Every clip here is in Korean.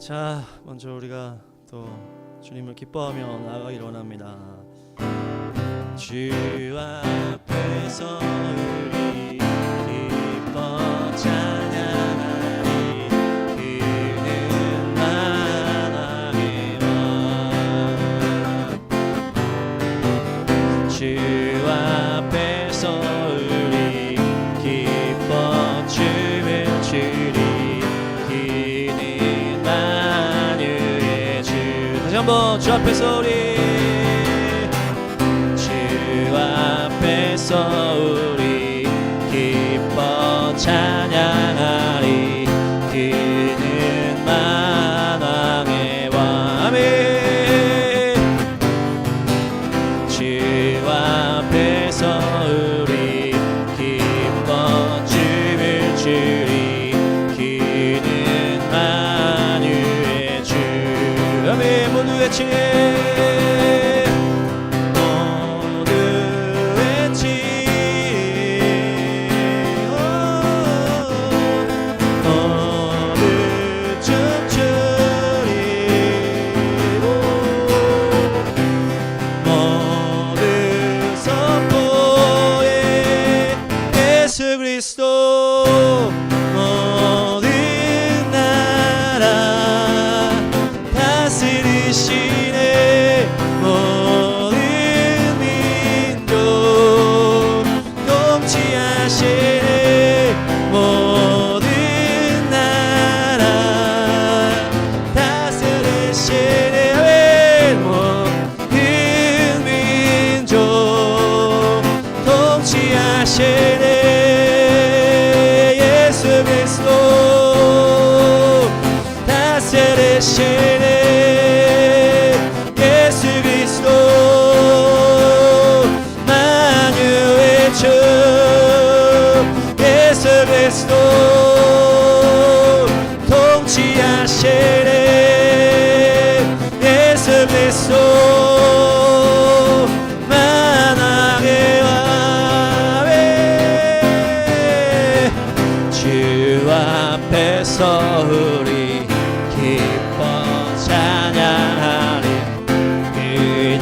자, 먼저 우리가 또 주님을 기뻐하며 나아가기 원합니다. 주 앞에서 우리 기뻐 찬양하리. 그는 만왕의 왕. 주 앞에서 우리 기뻐 춤을 추리. 그는 만유의 주. 다시 한번 주 앞에서 우리 앞에서 우리 기뻐 찬양하리. 그는 만왕의 왕. 아멘. 주 앞에서 우리 기뻐 춤을 추리. 그는 만유의 주. 아멘. 모두 외치네. 모든 나라 다스리시네. 모든 민족 통치하시네. 모든 나라 다스리시네. 모든 민족 통치하시네. 예수 그리스도 만유의 주. 예수 그리스도 통치하시네. 예수 그리스도 만왕의 왕. 주 앞에서 우리 기뻐 찬양하리. 그는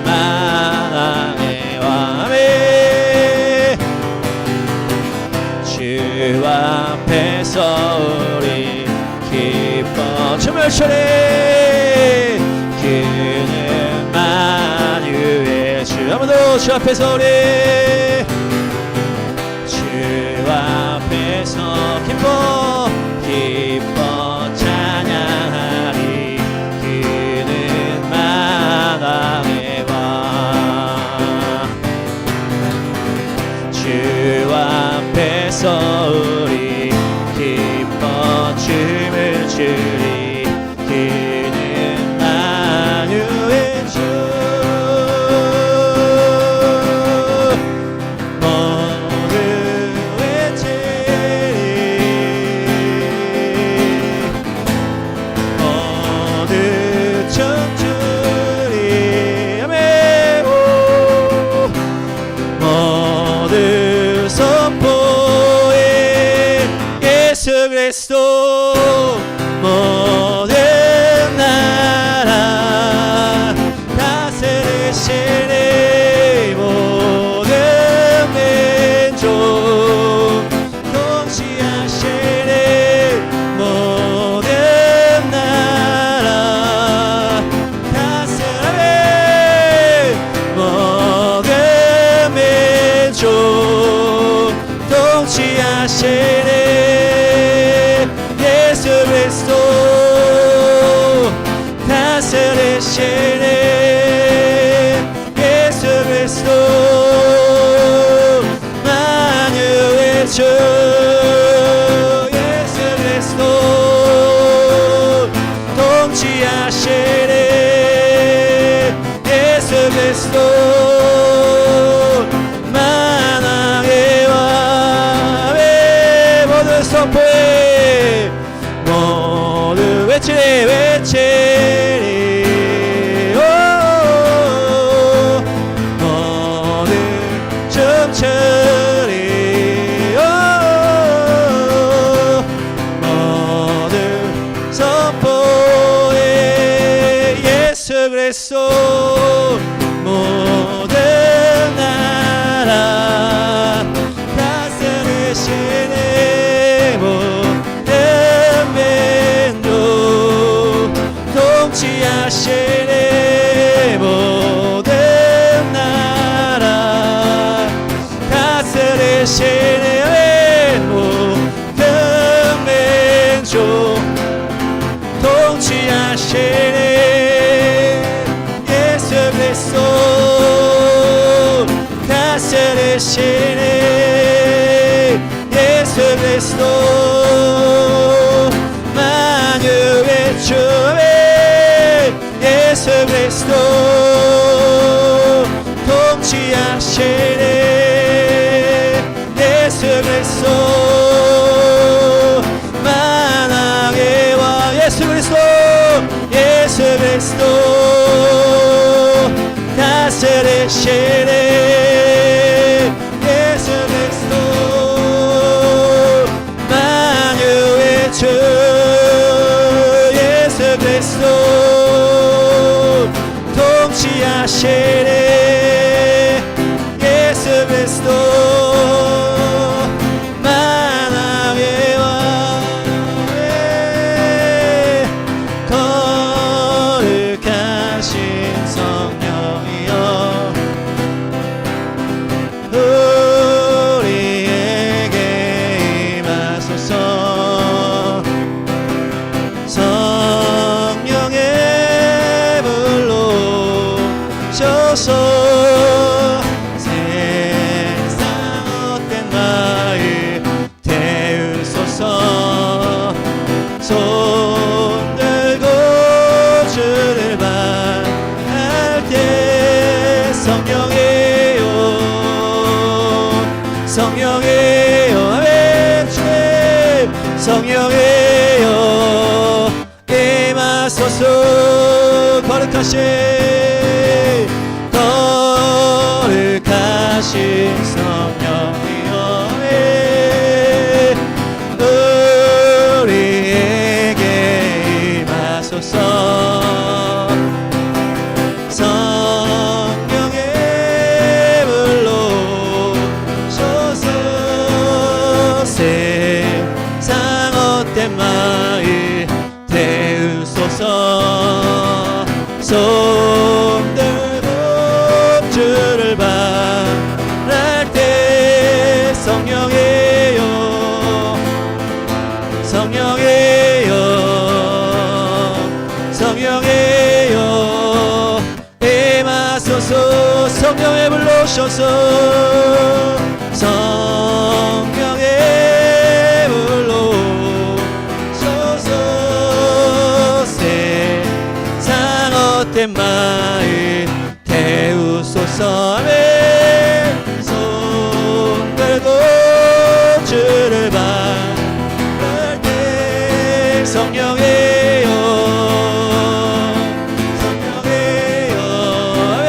만왕의 왕. 주 앞에서 우리 기뻐 춤을 추리. 그는 만유의 주. 한 번 더. 주 앞에서 우리 주 앞에서 기뻐 찬양하리. 그는 만왕의 왕. 주 앞에서 우리 기뻐 춤을 추리. 그는 만유의 주. 그리스도 모든 나라 다스리시네. 모든 민족 통치하시네. 모든 나라 다스리네. 모든 민족 통치하시네. 예수 그리스도 다스리시네. 예수 그리스도 만유의 주. 예수 그리스도 통치하시네. 예수 그리스도 만왕의 왕. 모두 선포해. 모두 외치리 외치리. 모두 춤추리. 모두 선포 그리스도 모든 나라 다스리시네 모든 민족 통치하시네 모든 나라 다스리시네 모든 민족 통치하시네 예수 그리스도 다스리시네 예수 그리스도 만유의 주의 예수 그리스도 통치하시네 예수 그리스도 만왕의 왕 예수 그리스도 예수 그리스도 다스리시네 예수 그리스도 만유의 주 예수 그리스도 통치하시네 예수 그리스도 만왕의 왕 거룩하신 성령이여 우리에게 임하소서 성령의 불로 셔서 세상 헛된 마음 태우소서 손 들고 주를 만날 때 성령이여 성령이여 아멘 주님 성령이여 임하소서 거룩하신 성령이여 우리에게 임하소서 성령의 불로 셔서 세상 헛된 마음 태우소서 손 들고 주를 만날 때 성령이여 성령이여 성령이여 임하소서 성령의 불로 셔서 성령의 불로 셔서 세상 헛된 마음 태우소서 아멘 손 들고 주를 만날 때 성령이여 성령이여 아멘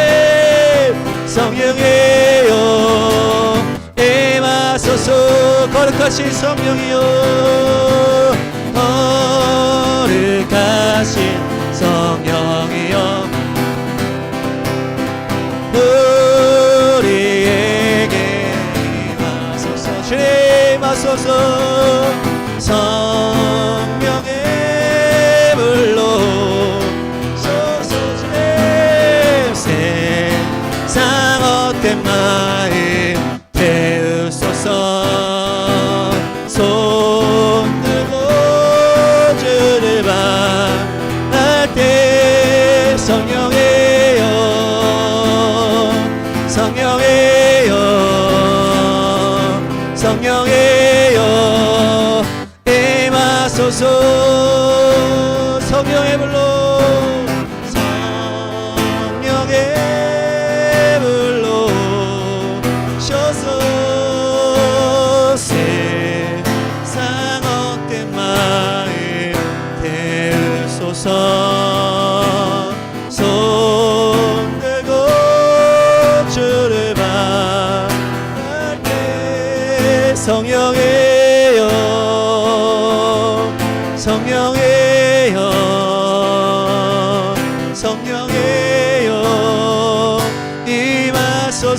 성령이여 임하소서 거룩하신 성령이여 거룩하신 성령이여 우리에게 임하소서 주님 임하소서 성령의 불로 셔서 주님 세상 헛된 마음 태우소서 손 들고 주를 만날 때 성령이여 성령이여 성령이여 임하소서 성령의 불로 성령의 불로 셔서 세상 헛된 마음 태우소서 손 들고 주를 만날 때 성령이여 성령이여 성령이여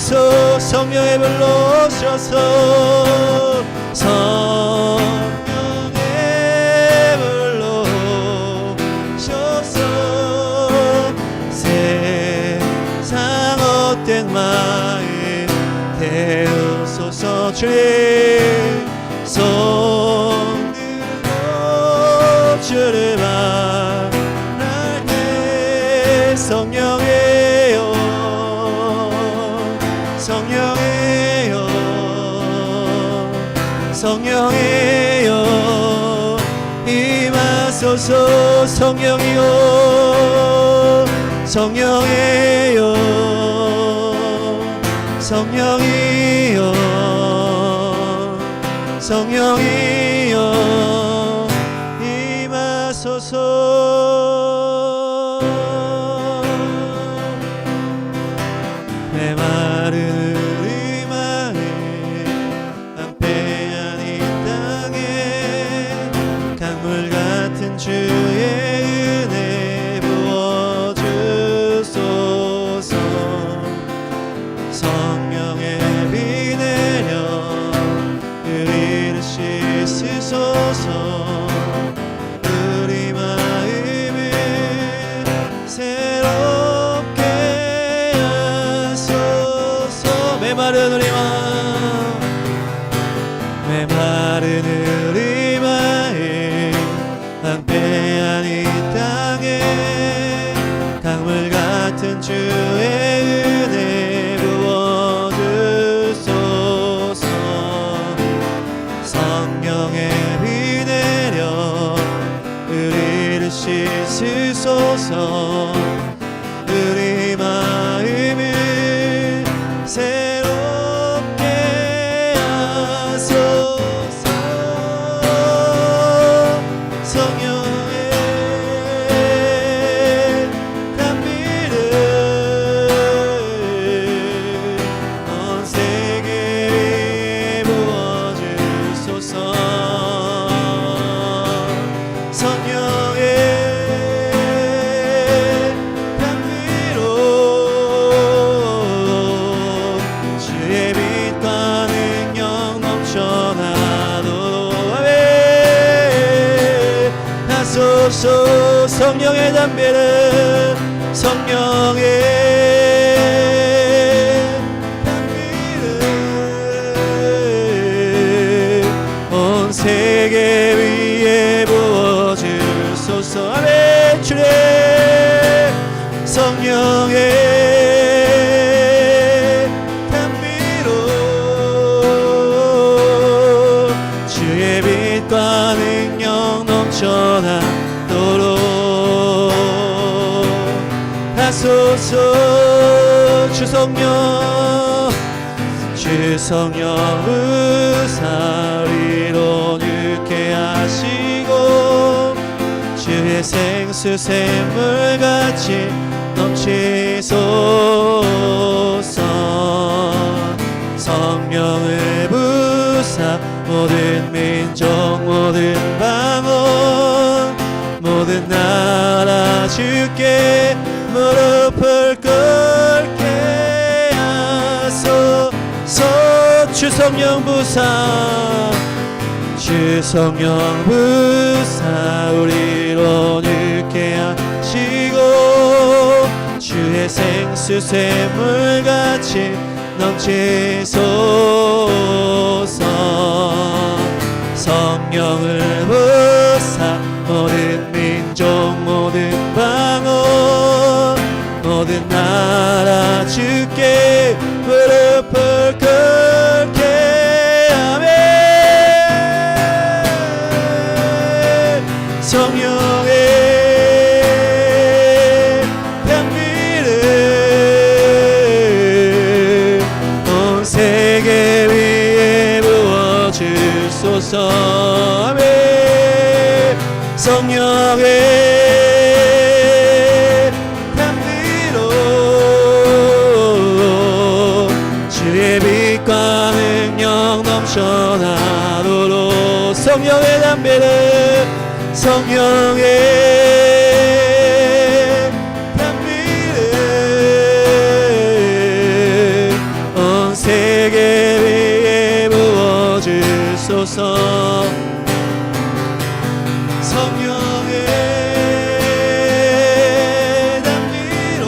임하소서. 성령의 불로 오셔서 성령의 불로 오셔서 세상 헛된 마음 태우소서. 주님 손들고 주를 바랄 때 성령이여 성령이여 성령이여 임하소서. 성령이여 성령이여 성령이여 성령이여 임하소서. 메마른 우리 마음 낭패 아닌 땅에 강물 같은 주의 은혜 부어주소서. 성령의 비 내려 우리를 씻으소서. 우리 마음을 새롭게 하소서. 메마른 우리 마음 메마른 우리 마음 낭패 아닌 땅에 강물 같은 주의 은혜 부어주소서. 성령의 비 내려 우리를 씻으소서. 우리 마음을 새롭게 하소서. 성령의 감비를 온 세계 위에 부어주소서. 성령의 감비로 주의 빛과 능력 넘쳐나도록 하소서. 성령의 담비를 성령의 담비를 온 세계 위에 부어주소서. 아멘. 주님 성령의 담비로 주의 빛과 능력 넘쳐나도록 하소서. 주 성령 주 성령 의사 우리로 유케 하시고 주의 생수 샘물같이 넘치소서. 성령을 부사 모든 민족 모든 방언 모든 나라 주께 무릎을 꿇게 하소서. 주 성령 부사 주 성령 부사 우리로 유케 하시고 주의 생수 샘물같이 넘치소서. 성령을 부사 모든 민족 모든 방언 모든 나라 주께 무릎을 꿇게 하며 성령의 향기를 온 세계 위에 부어주소서. 아멘. 성령의 주의 빛과 능력 넘쳐나도록 성령의 담비를 성령의 담비를 온 부어주소서. 성령의 담비로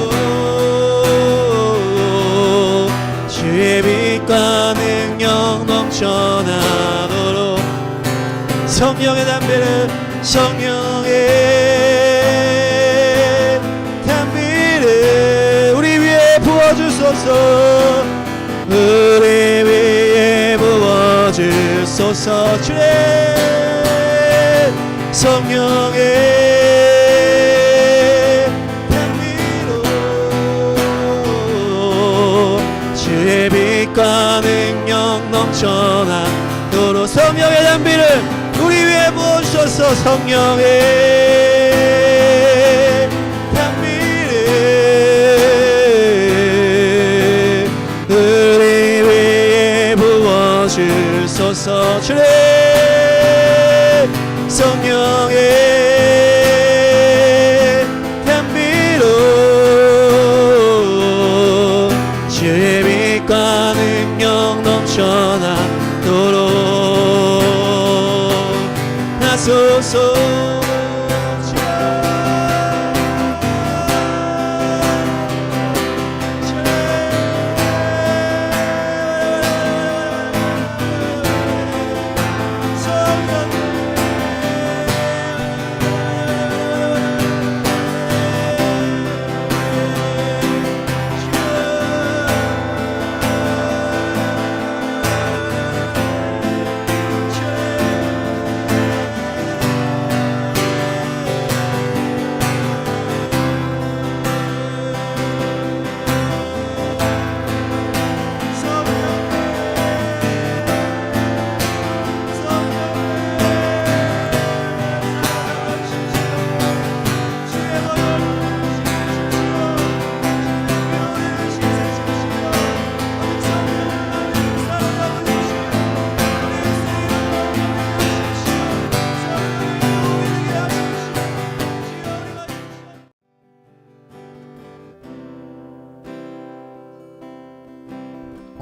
주의 빛과 능력 넘쳐나도록 성령의 담비를 우리 위에 부어주소서. 우리 위에 부어주소서. 주의 성령의 담비로 주의 빛과 능력 넘쳐나도록 성령의 담비를 우리 위에 부어주소서. 성령의 담비를 우리 위에 부어주소서. 주의 성령의 담비로 주의 빛과 능력 넘쳐나도록 나소서.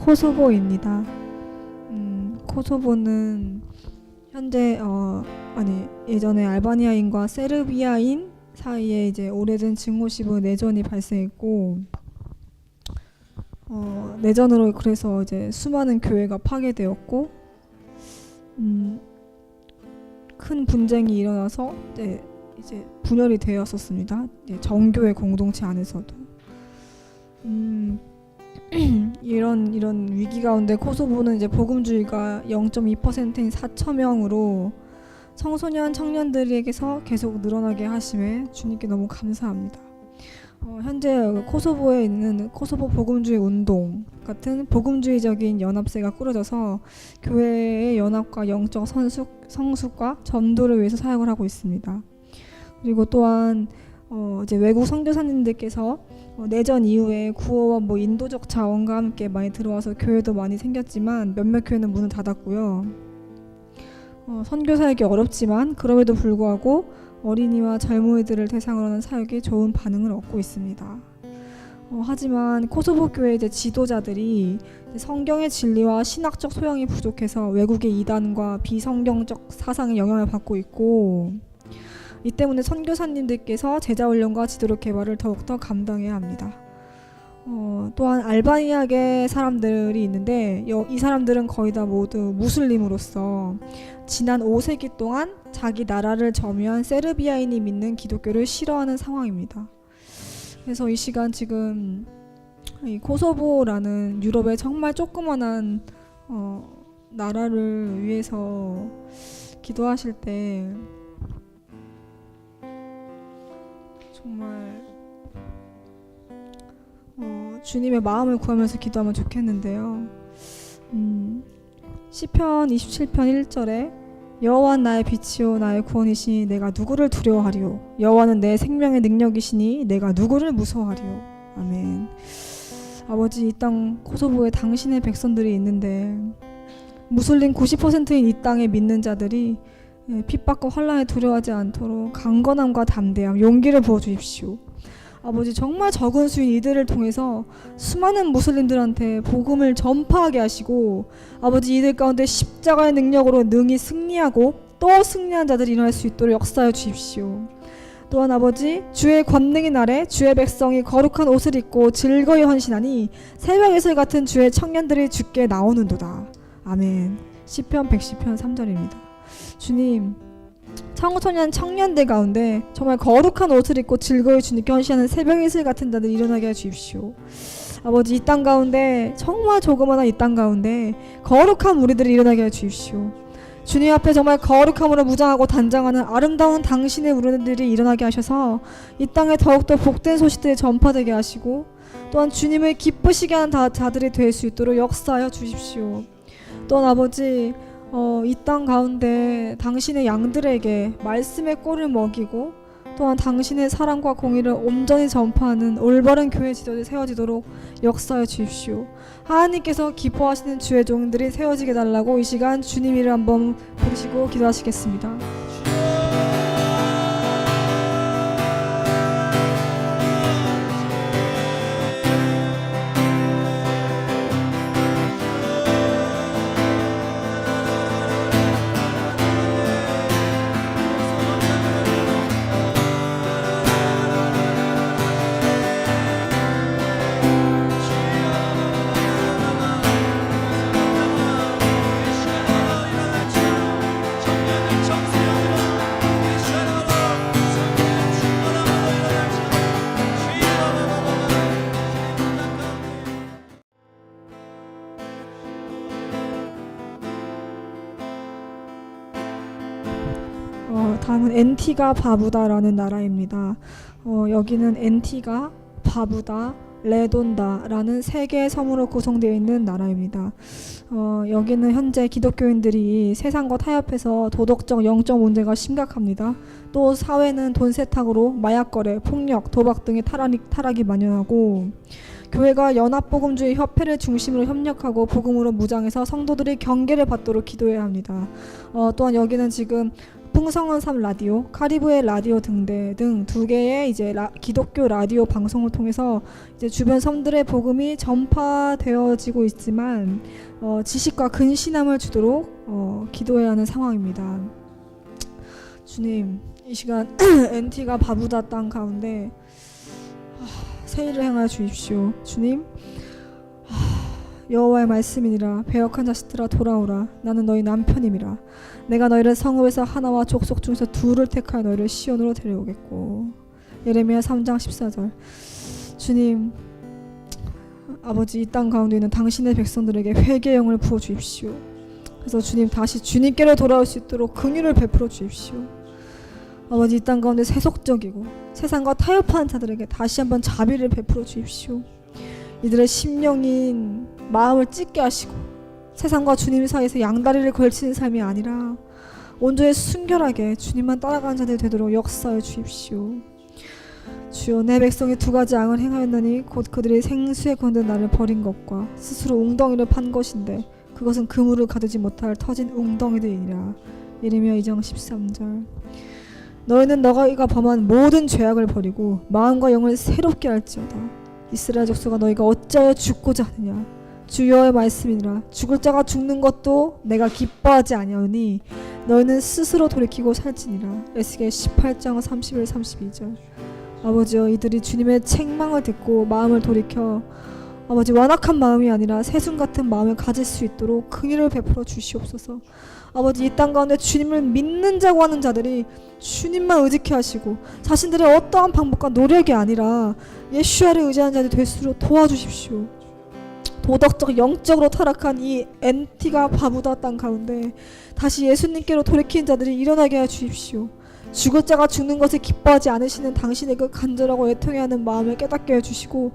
코소보입니다. 코소보는 현재 예전에 알바니아인과 세르비아인 사이에 이제 오래된 증오시브 내전이 발생했고 내전으로 그래서 이제 수많은 교회가 파괴되었고 큰 분쟁이 일어나서 이제 분열이 되었었습니다. 정교회 공동체 안에서도. 이런 위기 가운데 코소보는 이제 복음주의가 0.2%인 4,000명으로 청소년 청년들에게서 계속 늘어나게 하심에 주님께 너무 감사합니다. 현재 코소보에 있는 코소보 복음주의 운동 같은 복음주의적인 연합세가 꾸려져서 교회의 연합과 영적 성숙과 전도를 위해서 사역을 하고 있습니다. 그리고 또한 이제 외국 선교사님들께서 내전 이후에 구호와 인도적 자원과 함께 많이 들어와서 교회도 많이 생겼지만 몇몇 교회는 문을 닫았고요. 선교사역이 어렵지만 그럼에도 불구하고 어린이와 젊은이들을 대상으로 하는 사역에 좋은 반응을 얻고 있습니다. 하지만 코소보 교회 이제 지도자들이 성경의 진리와 신학적 소양이 부족해서 외국의 이단과 비성경적 사상의 영향을 받고 있고 이 때문에 선교사님들께서 제자훈련과 지도력 개발을 더욱더 감당해야 합니다. 또한 알바니아계 사람들이 있는데 이 사람들은 거의 다 모두 무슬림으로서 지난 5세기 동안 자기 나라를 점유한 세르비아인이 믿는 기독교를 싫어하는 상황입니다. 그래서 이 시간 지금 이 코소보라는 유럽의 정말 조그만한 나라를 위해서 기도하실 때 정말 주님의 마음을 구하면서 기도하면 좋겠는데요. 시편 27편 1절에 여호와는 나의 빛이요 나의 구원이시니 내가 누구를 두려워하리요 여호와는 내 생명의 능력이시니 내가 누구를 무서워하리요. 아멘. 아버지, 이 땅 코소보에 당신의 백성들이 있는데 무슬림 90%인 이 땅에 믿는 자들이 핍박과 환난에 두려워하지 않도록 강건함과 담대함, 용기를 부어주십시오. 아버지 정말 적은 수인 이들을 통해서 수많은 무슬림들한테 복음을 전파하게 하시고 아버지 이들 가운데 십자가의 능력으로 능히 승리하고 또 승리한 자들이 일어날 수 있도록 역사하여 주십시오. 또한 아버지 주의 권능의 날에 주의 백성이 거룩한 옷을 입고 즐거이 헌신하니 새벽 이슬 같은 주의 청년들이 주께 나오는도다. 아멘. 시편 110편 3절입니다. 주님, 청소년 청년들 가운데 정말 거룩한 옷을 입고 즐거이 주님께 헌신하는 새벽 이슬 같은 자들 일어나게 해주십시오. 아버지 이 땅 가운데 정말 조그마한 이 땅 가운데 거룩한 무리들이 일어나게 해주십시오. 주님 앞에 정말 거룩함으로 무장하고 단장하는 아름다운 당신의 무리들이 일어나게 하셔서 이 땅에 더욱더 복된 소식들이 전파되게 하시고 또한 주님을 기쁘시게 하는 자들이 될 수 있도록 역사하여 주십시오. 또한 아버지 이 땅 가운데 당신의 양들에게 말씀의 꼴을 먹이고 또한 당신의 사랑과 공의를 온전히 전파하는 올바른 교회 지도자들이 세워지도록 역사하여 주십시오. 하나님께서 기뻐하시는 주의 종들이 세워지게 달라고 이 시간 주님 이름 한번 부르시고 기도하시겠습니다. 다음은 NT가 바부다라는 나라입니다. 여기는 NT가 바부다, 레돈다라는 세 개의 섬으로 구성되어 있는 나라입니다. 여기는 현재 기독교인들이 세상과 타협해서 도덕적, 영적 문제가 심각합니다. 또 사회는 돈 세탁으로 마약거래, 폭력, 도박 등의 타락이 만연하고 교회가 연합복음주의 협회를 중심으로 협력하고 복음으로 무장해서 성도들이 경계를 받도록 기도해야 합니다. 또한 여기는 지금 풍성한 삶 라디오, 카리브해 라디오 등 두 개의 이제 기독교 라디오 방송을 통해서 이제 주변 섬들의 복음이 전파되어지고 있지만 지식과 근신함을 주도록 기도해야 하는 상황입니다. 주님, 이 시간 NT가 바부다 땅 가운데 새 일을 행하여 주십시오. 주님, 여호와의 말씀이니라. 배역한 자식들아 돌아오라. 나는 너희 남편임이라. 내가 너희를 성읍에서 하나와 족속 중에서 둘을 택하여 너희를 시온으로 데려오겠고. 예레미야 3장 14절. 주님, 아버지 이 땅 가운데 있는 당신의 백성들에게 회개의 영을 부어 주십시오. 그래서 주님 다시 주님께로 돌아올 수 있도록 긍휼을 베풀어 주십시오. 아버지 이 땅 가운데 세속적이고 세상과 타협하는 자들에게 다시 한번 자비를 베풀어 주십시오. 이들의 심령인 마음을 찢게 하시고 세상과 주님 사이에서 양다리를 걸치는 삶이 아니라 온전히 순결하게 주님만 따라가는 자들이 되도록 역사해 주십시오. 주여, 내 백성이 두 가지 앙을 행하였나니 곧 그들이 생수에 건든 나를 버린 것과 스스로 웅덩이를 판 것인데 그것은 그물을 가두지 못할 터진 웅덩이들이니라. 예레미야 2장 13절. 너희는 너희가 범한 모든 죄악을 버리고 마음과 영을 새롭게 할지어다. 이스라엘 족속아, 너희가 어찌하여 죽고자 하느냐. 주 여호와의 말씀이니라. 죽을 자가 죽는 것도 내가 기뻐하지 아니하니 너희는 스스로 돌이키고 살지니라. 에스겔 18장 31, 32절. 아버지여, 이들이 주님의 책망을 듣고 마음을 돌이켜 아버지 완악한 마음이 아니라 새순 같은 마음을 가질 수 있도록 긍휼을 베풀어 주시옵소서. 아버지 이 땅 가운데 주님을 믿는 자고 하는 자들이 주님만 의지케 하시고 자신들의 어떠한 방법과 노력이 아니라 예수야를 의지하는 자들이 될수록 도와주십시오. 도덕적 영적으로 타락한 이 NT가 바부다 땅 가운데 다시 예수님께로 돌이키는 자들이 일어나게 해 주십시오. 죽을 자가 죽는 것을 기뻐하지 않으시는 당신의 그 간절하고 애통해 하는 마음을 깨닫게 해주시고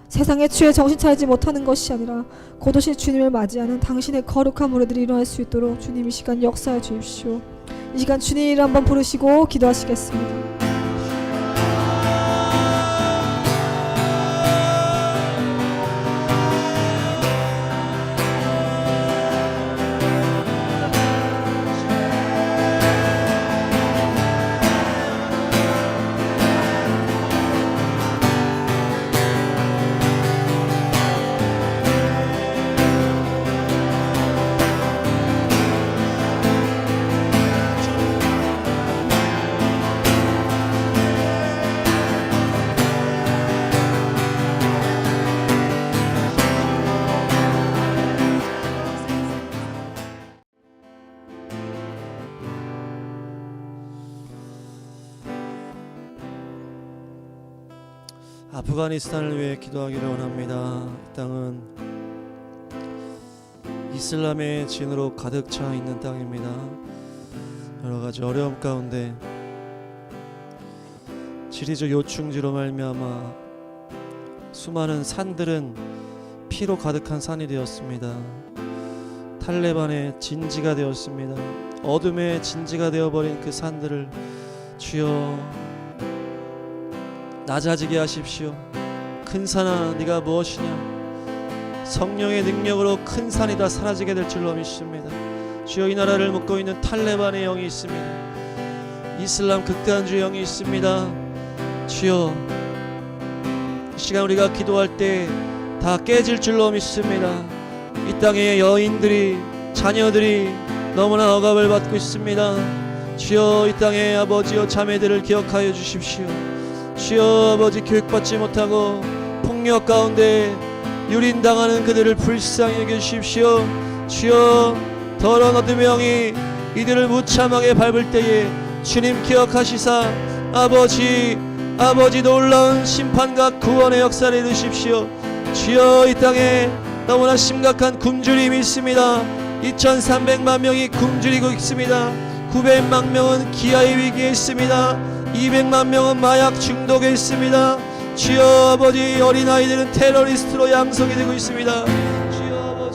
세상의 죄에 정신 차리지 못하는 것이 아니라 곧 오실 주님을 맞이하는 당신의 거룩한 무리들이 일어날 수 있도록 주님 이 시간 역사해 주십시오. 이 시간 주님 이름 한번 부르시고 기도하시겠습니다. 아프가니스탄을 위해 기도하기를 원합니다. 이 땅은 이슬람의 진으로 가득 차 있는 땅입니다. 여러 가지 어려움 가운데 지리적 요충지로 말미암아 수많은 산들은 피로 가득한 산이 되었습니다. 탈레반의 진지가 되었습니다. 어둠의 진지가 되어버린 그 산들을 주여 낮아지게 하십시오. 큰 산아 네가 무엇이냐. 성령의 능력으로 큰 산이 다 사라지게 될 줄로 믿습니다. 주여 이 나라를 묶고 있는 탈레반의 영이 있습니다. 이슬람 극단주의 영이 있습니다. 주여 이 시간 우리가 기도할 때 다 깨질 줄로 믿습니다. 이 땅의 여인들이 자녀들이 너무나 억압을 받고 있습니다. 주여 이 땅의 아버지여 자매들을 기억하여 주십시오. 주여 아버지 교육받지 못하고 폭력 가운데 유린당하는 그들을 불쌍히 여겨주십시오. 주여 더러운 어둠의 영이 이들을 무참하게 밟을 때에 주님 기억하시사 아버지 놀라운 심판과 구원의 역사를 이루십시오. 주여 이 땅에 너무나 심각한 굶주림이 있습니다. 2300만 명이 굶주리고 있습니다. 900만 명은 기아의 위기에 있습니다. 200만 명은 마약 중독에 있습니다. 주여 아버지 어린아이들은 테러리스트로 양성이 되고 있습니다. 주여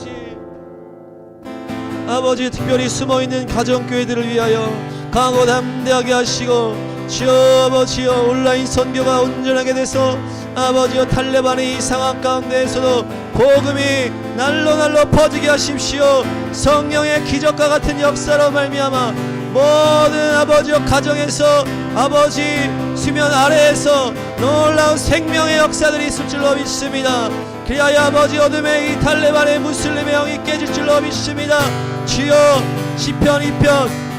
아버지 특별히 숨어있는 가정교회들을 위하여 강하고 담대하게 하시고 주여 아버지여 온라인 선교가 온전하게 돼서 아버지여 탈레반의 이 상황 가운데에서도 복음이 날로 퍼지게 하십시오. 성령의 기적과 같은 역사로 말미암아 모든 아버지여 가정에서 아버지 수면 아래에서 놀라운 생명의 역사들이 있을 줄로 믿습니다. 그리하여 아버지 어둠의 이 탈레반의 무슬림의 영이 깨질 줄로 믿습니다. 주여 시편 2편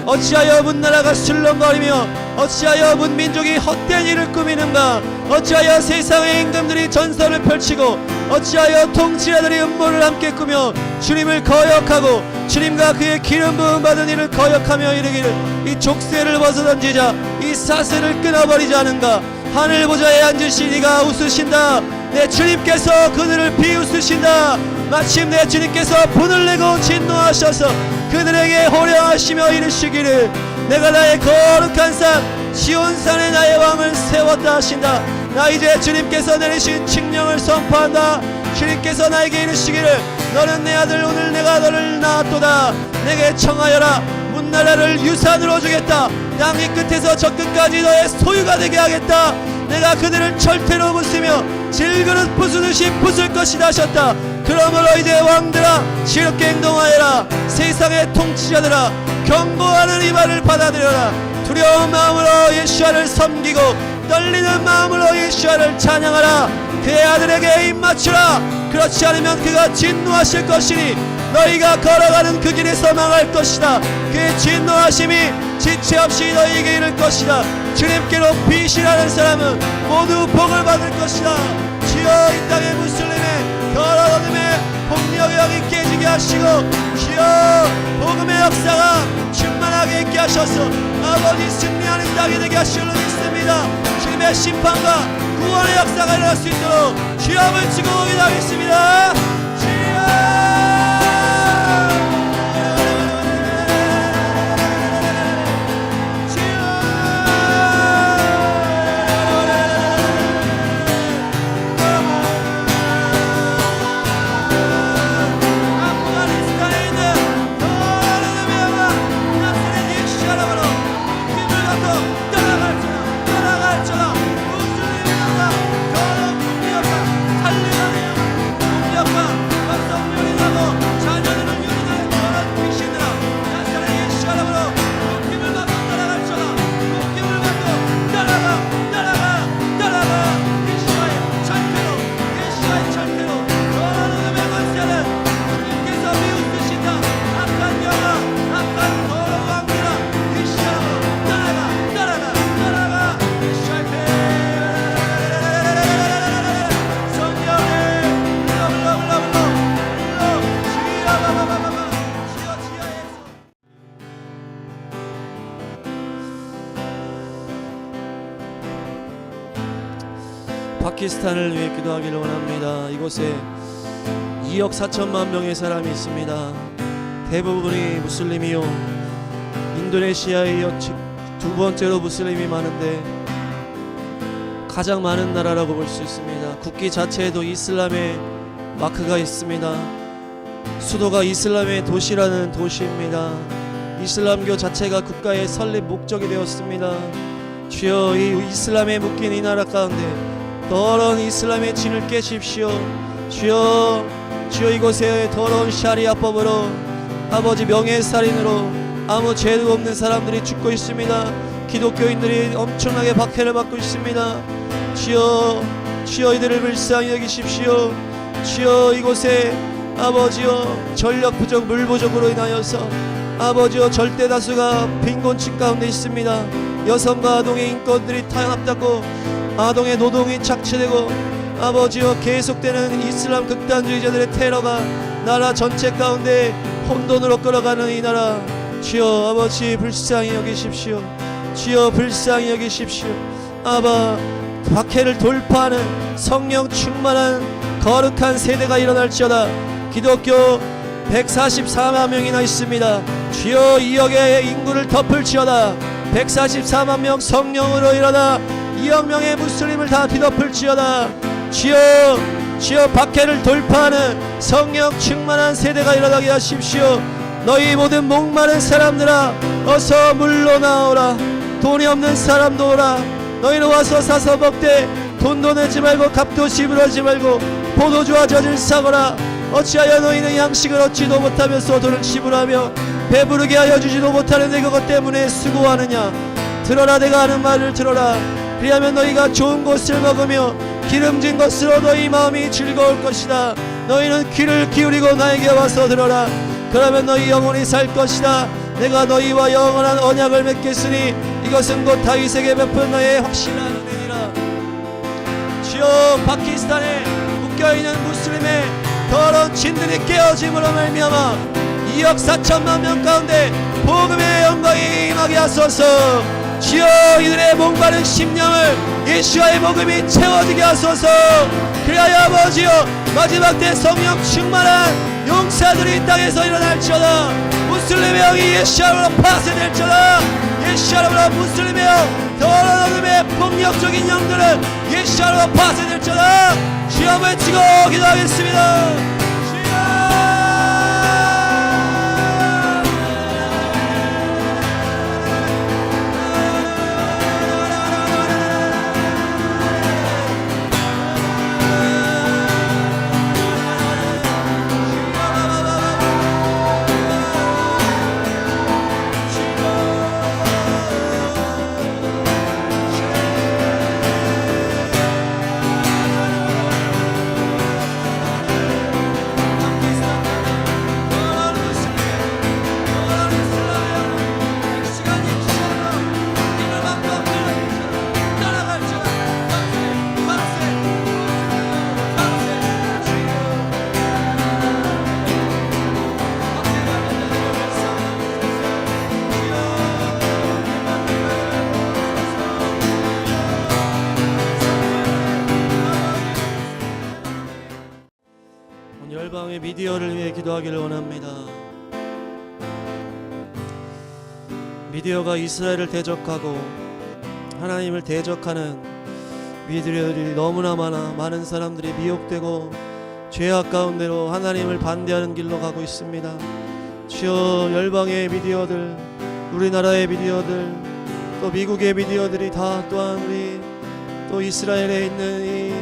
어찌하여 문나라가 술렁거리며 어찌하여 문민족이 헛된 일을 꾸미는가. 어찌하여 세상의 임금들이 전설을 펼치고 어찌하여 통치자들이 음모를 함께 꾸며 주님을 거역하고 주님과 그의 기름 부음 받은 이를 거역하며 이르기를 이 족쇄를 벗어던지자 이 사슬을 끊어버리지 않은가. 하늘 보좌에 앉으신 이가 웃으신다. 내 주님께서 그들을 비웃으신다. 마침 내 주님께서 분을 내고 진노하셔서 그들에게 호령하시며 이르시기를 내가 나의 거룩한 산 시온산에 나의 왕을 세웠다 하신다. 나 이제 주님께서 내리신 칙령을 선포한다. 주님께서 나에게 이르시기를 너는 내 아들 오늘 내가 너를 낳았도다. 내게 청하여라. 문나라를 유산으로 주겠다. 땅이 끝에서 저 끝까지 너의 소유가 되게 하겠다. 내가 그들을 철퇴로 부수며 질그릇 부수듯이 부술 것이다 하셨다. 그러므로 이제 왕들아 지혜롭게 행동하여라. 세상의 통치자들아 경고하는 이 말을 받아들여라. 두려운 마음으로 예수와를 섬기고 떨리는 마음으로 예수와를 찬양하라. 그의 아들에게 입맞추라. 그렇지 않으면 그가 진노하실 것이니 너희가 걸어가는 그 길에서 망할 것이다. 그의 진노하심이 지체 없이 너희에게 이를 것이다. 주님께로 피신하는 사람은 모두 복을 받을 것이다. 주여 이 땅의 무슬림의 더러운 어둠의 폭력의 영이 깨지게 하시고 주여 복음의 역사가 충만하게 있게 하셔서 아버지 승리하는 땅이 되게 하시려 믿습니다. 주님의 심판과 구원의 역사가 일어날 수 있도록 주여 치고 기도하겠습니다. 파키스탄을 위해 기도하기를 원합니다. 이곳에 2억 4천만 명의 사람이 있습니다. 대부분이 무슬림이요, 인도네시아에 이어 두 번째로 무슬림이 많은데 가장 많은 나라라고 볼 수 있습니다. 국기 자체에도 이슬람의 마크가 있습니다. 수도가 이슬람의 도시라는 도시입니다. 이슬람교 자체가 국가의 설립 목적이 되었습니다. 주여, 이 이슬람에 묶인 이 나라 가운데 더러운 이슬람의 진을 깨십시오. 주여, 주여, 이곳에 더러운 샤리아법으로 아버지 명예살인으로 아무 죄도 없는 사람들이 죽고 있습니다. 기독교인들이 엄청나게 박해를 받고 있습니다. 주여, 주여, 이들을 불쌍히 여기십시오. 주여, 이곳에 아버지여 전력 부족, 물 부족으로 인하여서 아버지여 절대 다수가 빈곤층 가운데 있습니다. 여성과 아동의 인권들이 탄압받고 아동의 노동이 착취되고 아버지여 계속되는 이슬람 극단주의자들의 테러가 나라 전체 가운데 혼돈으로 끌어가는 이 나라, 주여 아버지 불쌍히 여기십시오. 주여 불쌍히 여기십시오. 아바, 박해를 돌파하는 성령 충만한 거룩한 세대가 일어날지어다. 기독교 144만 명이나 있습니다. 주여 2억의 인구를 덮을지어다. 144만 명 성령으로 일어나 2억 명의 무슬림을 다 뒤덮을지어다. 주여, 주여 박해를 돌파하는 성령 충만한 세대가 일어나게 하십시오. 너희 모든 목마른 사람들아 어서 물러나오라. 돈이 없는 사람도 오라. 너희는 와서 사서 먹되 돈도 내지 말고 값도 지불하지 말고 포도주와 젖을 사거라. 어찌하여 너희는 양식을 얻지도 못하면서 돈을 지불하며 배부르게 하여 주지도 못하는데 그것 때문에 수고하느냐. 들어라, 내가 하는 말을 들어라. 그리하면 너희가 좋은 것을 먹으며 기름진 것으로 너희 마음이 즐거울 것이다. 너희는 귀를 기울이고 나에게 와서 들어라. 그러면 너희 영원히 살 것이다. 내가 너희와 영원한 언약을 맺겠으니 이것은 곧 다윗에게 베푼 나의 확실한 은혜니라. 주여, 파키스탄에 묶여있는 무슬림의 더러운 진들이 깨어짐으로 말미암아 2억 4천만 명 가운데 복음의 영광이 임하게 하소서. 주여, 이들의 목마른 심령을 예수와의 복음이 채워지게 하소서. 그리하여 아버지여 마지막 때 성령 충만한 용사들이 이 땅에서 일어날지어다. 무슬림의 영이 예수와로 파쇄될지어다. 예수와로 무슬림의 영, 더러운 어둠의 폭력적인 영들은 예수와로 파쇄될지어다. 주여 외치고 기도하겠습니다. 열방의 미디어를 위해 기도하기를 원합니다. 미디어가 이스라엘을 대적하고 하나님을 대적하는 미디어들이 너무나 많은 사람들이 미혹되고 죄악 가운데로 하나님을 반대하는 길로 가고 있습니다. 주여, 열방의 미디어들, 우리나라의 미디어들, 또 미국의 미디어들이 다 또한 우리 또 이스라엘에 있는 이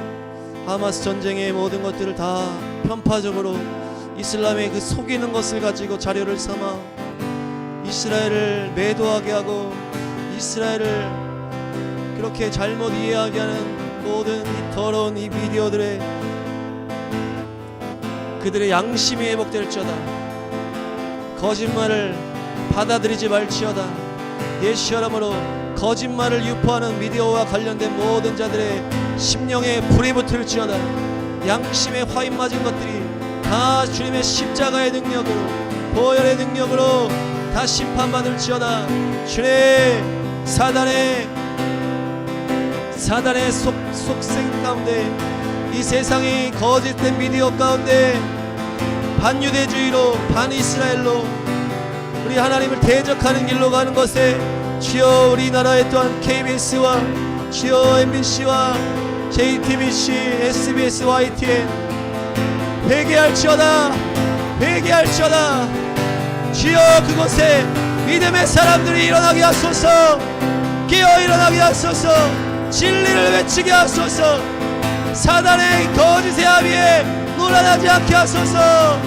하마스 전쟁의 모든 것들을 다 편파적으로 이슬람의 그 속이는 것을 가지고 자료를 삼아 이스라엘을 매도하게 하고 이스라엘을 그렇게 잘못 이해하게 하는 모든 이 더러운 이 미디어들의 그들의 양심이 회복될지어다. 거짓말을 받아들이지 말지어다. 예수 이름으로 거짓말을 유포하는 미디어와 관련된 모든 자들의 심령에 불이 붙을지어다. 양심에 화인 맞은 것들이 다 주님의 십자가의 능력으로, 보혈의 능력으로 다 심판받을지어다. 주의 사단의 사단의 속생 가운데, 이 세상이 거짓된 미디어 가운데 반유대주의로 반이스라엘로 우리 하나님을 대적하는 길로 가는 것에 주여 우리나라의 또한 KBS와 주여 MBC와 JTBC, SBS, YTN 회개할지어다, 회개할지어다. 주여 그곳에 믿음의 사람들이 일어나게 하소서, 깨어 일어나게 하소서, 진리를 외치게 하소서, 사단의 거짓의 합의에 놀아나지 않게 하소서.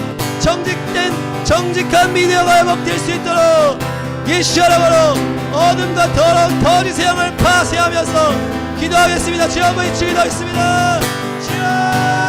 정직한 미디어가 회복될 수 있도록 예수 이름으로 어둠과 더러운 거짓의 영을 파쇄하면서 기도하겠습니다. 주여 한번 기도하겠습니다. 주여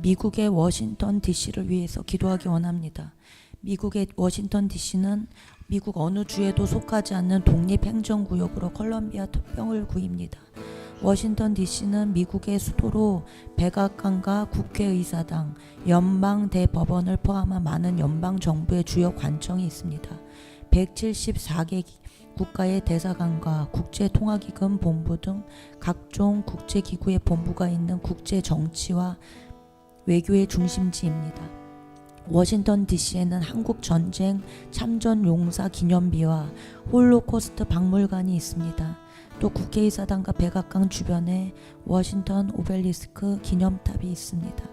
미국의 워싱턴 DC를 위해서 기도하기 원합니다. 미국의 워싱턴 DC는 미국 어느 주에도 속하지 않는 독립행정구역으로 컬럼비아 특별구입니다. 워싱턴 DC는 미국의 수도로 백악관과 국회의사당, 연방대법원을 포함한 많은 연방정부의 주요 관청이 있습니다. 174개 국가의 대사관과 국제통화기금 본부 등 각종 국제기구의 본부가 있는 국제정치와 외교의 중심지입니다. 워싱턴 DC에는 한국 전쟁 참전 용사 기념비와 홀로코스트 박물관이 있습니다. 또 국회의사당과 백악관 주변에 워싱턴 오벨리스크 기념탑이 있습니다.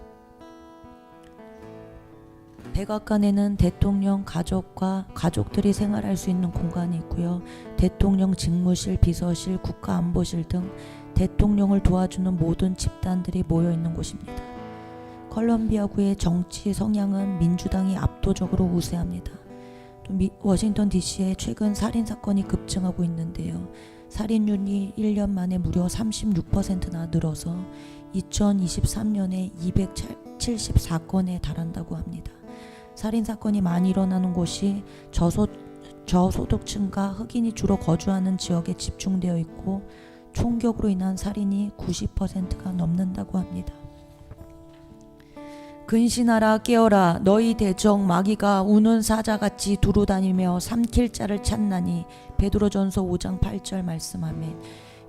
백악관에는 대통령 가족과 가족들이 생활할 수 있는 공간이 있고요. 대통령 직무실, 비서실, 국가안보실 등 대통령을 도와주는 모든 집단들이 모여 있는 곳입니다. 컬럼비아구의 정치 성향은 민주당이 압도적으로 우세합니다. 또 워싱턴 DC에 최근 살인사건이 급증하고 있는데요. 살인율이 1년 만에 무려 36%나 늘어서 2023년에 274건에 달한다고 합니다. 살인사건이 많이 일어나는 곳이 저소득층과 흑인이 주로 거주하는 지역에 집중되어 있고 총격으로 인한 살인이 90%가 넘는다고 합니다. 근신하라 깨어라 너희 대적 마귀가 우는 사자같이 두루다니며 삼킬 자를 찾나니. 베드로전서 5장 8절 말씀하면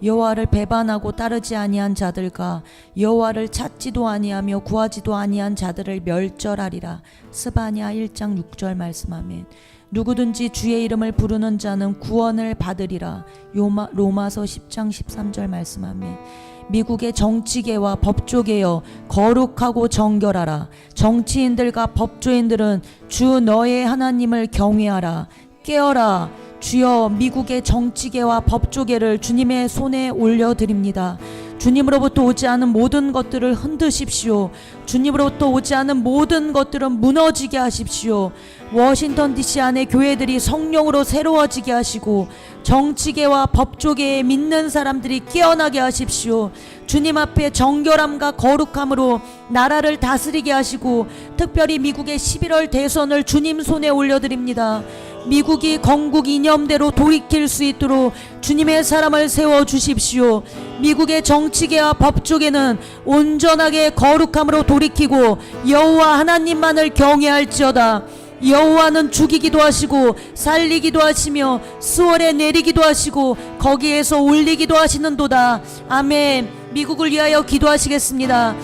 여호와를 배반하고 따르지 아니한 자들과 여호와를 찾지도 아니하며 구하지도 아니한 자들을 멸절하리라. 스바냐 1장 6절 말씀하면 누구든지 주의 이름을 부르는 자는 구원을 받으리라. 로마서 10장 13절 말씀하면 미국의 정치계와 법조계여 거룩하고 정결하라. 정치인들과 법조인들은 주 너의 하나님을 경외하라. 깨어라. 주여 미국의 정치계와 법조계를 주님의 손에 올려드립니다. 주님으로부터 오지 않은 모든 것들을 흔드십시오. 주님으로부터 오지 않은 모든 것들은 무너지게 하십시오. 워싱턴 DC 안에 교회들이 성령으로 새로워지게 하시고 정치계와 법조계에 믿는 사람들이 깨어나게 하십시오. 주님 앞에 정결함과 거룩함으로 나라를 다스리게 하시고 특별히 미국의 11월 대선을 주님 손에 올려드립니다. 미국이 건국 이념대로 돌이킬 수 있도록 주님의 사람을 세워주십시오. 미국의 정치계와 법조계는 온전하게 거룩함으로 돌이키고 여호와 하나님만을 경외할지어다. 여호와는 죽이기도 하시고 살리기도 하시며 수월에 내리기도 하시고 거기에서 올리기도 하시는도다. 아멘. 미국을 위하여 기도하시겠습니다.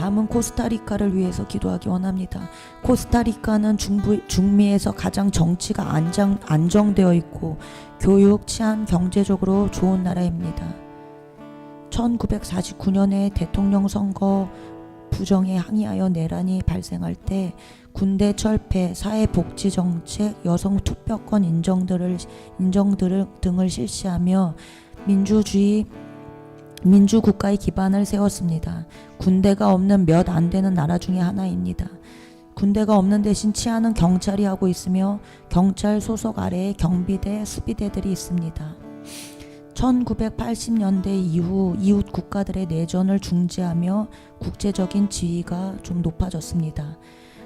다음은 코스타리카를 위해서 기도하기 원합니다. 코스타리카는 중미에서 가장 정치가 안정되어 있고 교육, 치안, 경제적으로 좋은 나라입니다. 1949년에 대통령 선거 부정에 항의하여 내란이 발생할 때 군대 철폐, 사회복지 정책, 여성 투표권 인정 등을 실시하며 민주국가의 기반을 세웠습니다. 군대가 없는 몇 안 되는 나라 중에 하나입니다. 군대가 없는 대신 치안은 경찰이 하고 있으며 경찰 소속 아래에 경비대, 수비대들이 있습니다. 1980년대 이후 이웃 국가들의 내전을 중지하며 국제적인 지위가 좀 높아졌습니다.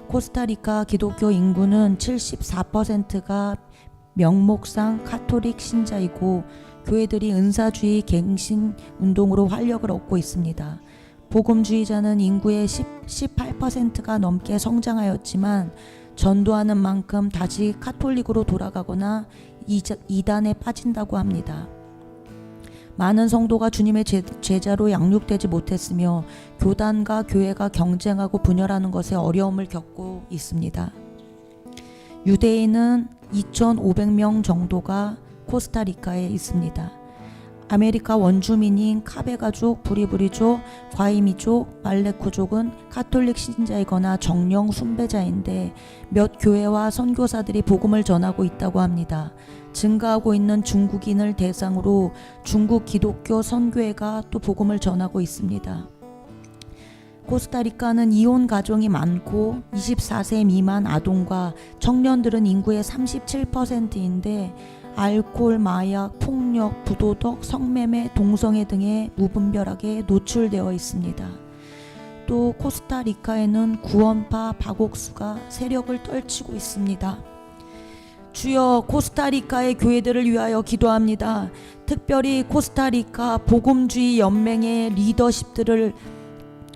코스타리카 기독교 인구는 74%가 명목상 카톨릭 신자이고 교회들이 은사주의 갱신 운동으로 활력을 얻고 있습니다. 복음주의자는 인구의 18%가 넘게 성장하였지만 전도하는 만큼 다시 카톨릭으로 돌아가거나 이단에 빠진다고 합니다. 많은 성도가 주님의 제자로 양육되지 못했으며 교단과 교회가 경쟁하고 분열하는 것에 어려움을 겪고 있습니다. 유대인은 2,500명 정도가 코스타리카에 있습니다. 아메리카 원주민인 카베가족, 부리부리족, 과이미족, 말레코족은 카톨릭 신자이거나 정령 숭배자인데 몇 교회와 선교사들이 복음을 전하고 있다고 합니다. 증가하고 있는 중국인을 대상으로 중국 기독교 선교회가 또 복음을 전하고 있습니다. 코스타리카는 이혼 가정이 많고 24세 미만 아동과 청년들은 인구의 37%인데 알코올, 마약, 폭력, 부도덕, 성매매, 동성애 등의 무분별하게 노출되어 있습니다. 또 코스타리카에는 구원파 박옥수가 세력을 떨치고 있습니다. 주여, 코스타리카의 교회들을 위하여 기도합니다. 특별히 코스타리카 복음주의 연맹의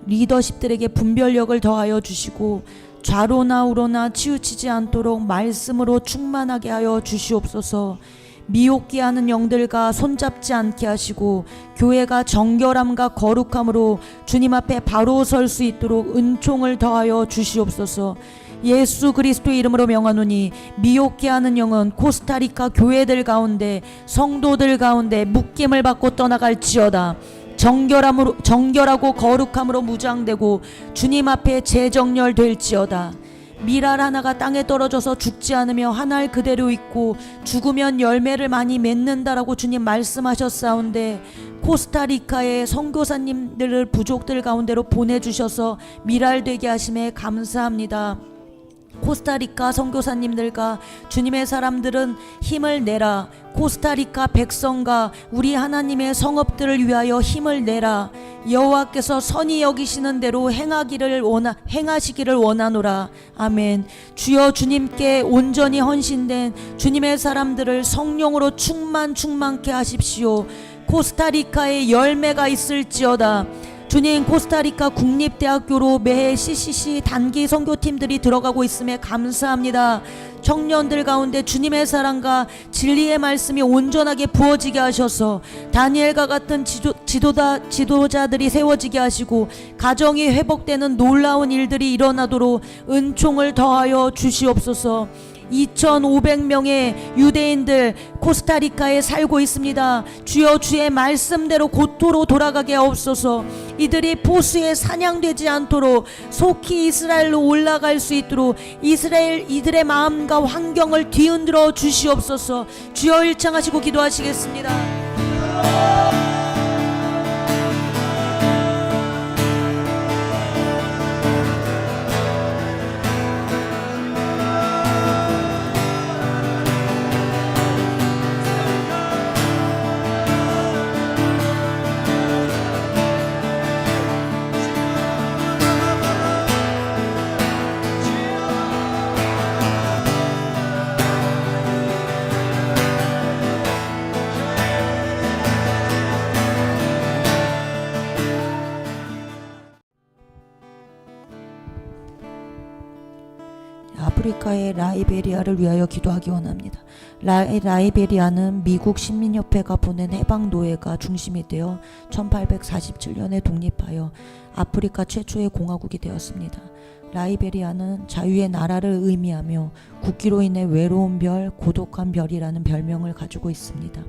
리더십들에게 분별력을 더하여 주시고 좌로나 우로나 치우치지 않도록 말씀으로 충만하게 하여 주시옵소서. 미혹게 하는 영들과 손잡지 않게 하시고 교회가 정결함과 거룩함으로 주님 앞에 바로 설 수 있도록 은총을 더하여 주시옵소서. 예수 그리스도의 이름으로 명하노니 미혹게 하는 영은 코스타리카 교회들 가운데, 성도들 가운데 묶임을 받고 떠나갈지어다. 정결하고 거룩함으로 무장되고 주님 앞에 재정렬될지어다. 밀알 하나가 땅에 떨어져서 죽지 않으며 한 알 그대로 있고 죽으면 열매를 많이 맺는다라고 주님 말씀하셨사온데, 코스타리카의 선교사님들을 부족들 가운데로 보내주셔서 밀알되게 하심에 감사합니다. 코스타리카 선교사님들과 주님의 사람들은 힘을 내라. 코스타리카 백성과 우리 하나님의 성읍들을 위하여 힘을 내라. 여호와께서 선히 여기시는 대로 행하시기를 원하노라. 아멘. 주여, 주님께 온전히 헌신된 주님의 사람들을 성령으로 충만케 하십시오. 코스타리카에 열매가 있을지어다. 주님, 코스타리카 국립대학교로 매해 CCC 단기 선교팀들이 들어가고 있음에 감사합니다. 청년들 가운데 주님의 사랑과 진리의 말씀이 온전하게 부어지게 하셔서 다니엘과 같은 지도자들이 세워지게 하시고 가정이 회복되는 놀라운 일들이 일어나도록 은총을 더하여 주시옵소서. 2,500명의 유대인들 코스타리카에 살고 있습니다. 주여, 주의 말씀대로 고토로 돌아가게 하옵소서. 이들이 포수에 사냥되지 않도록 속히 이스라엘로 올라갈 수 있도록 이들의 마음과 환경을 뒤흔들어 주시옵소서. 주여, 일창하시고 기도하시겠습니다. 아프리카의 라이베리아를 위하여 기도하기 원합니다. 라이베리아는 미국 식민협회가 보낸 해방노예가 중심이 되어 1847년에 독립하여 아프리카 최초의 공화국이 되었습니다. 라이베리아는 자유의 나라를 의미하며 국기로 인해 외로운 별, 고독한 별이라는 별명을 가지고 있습니다.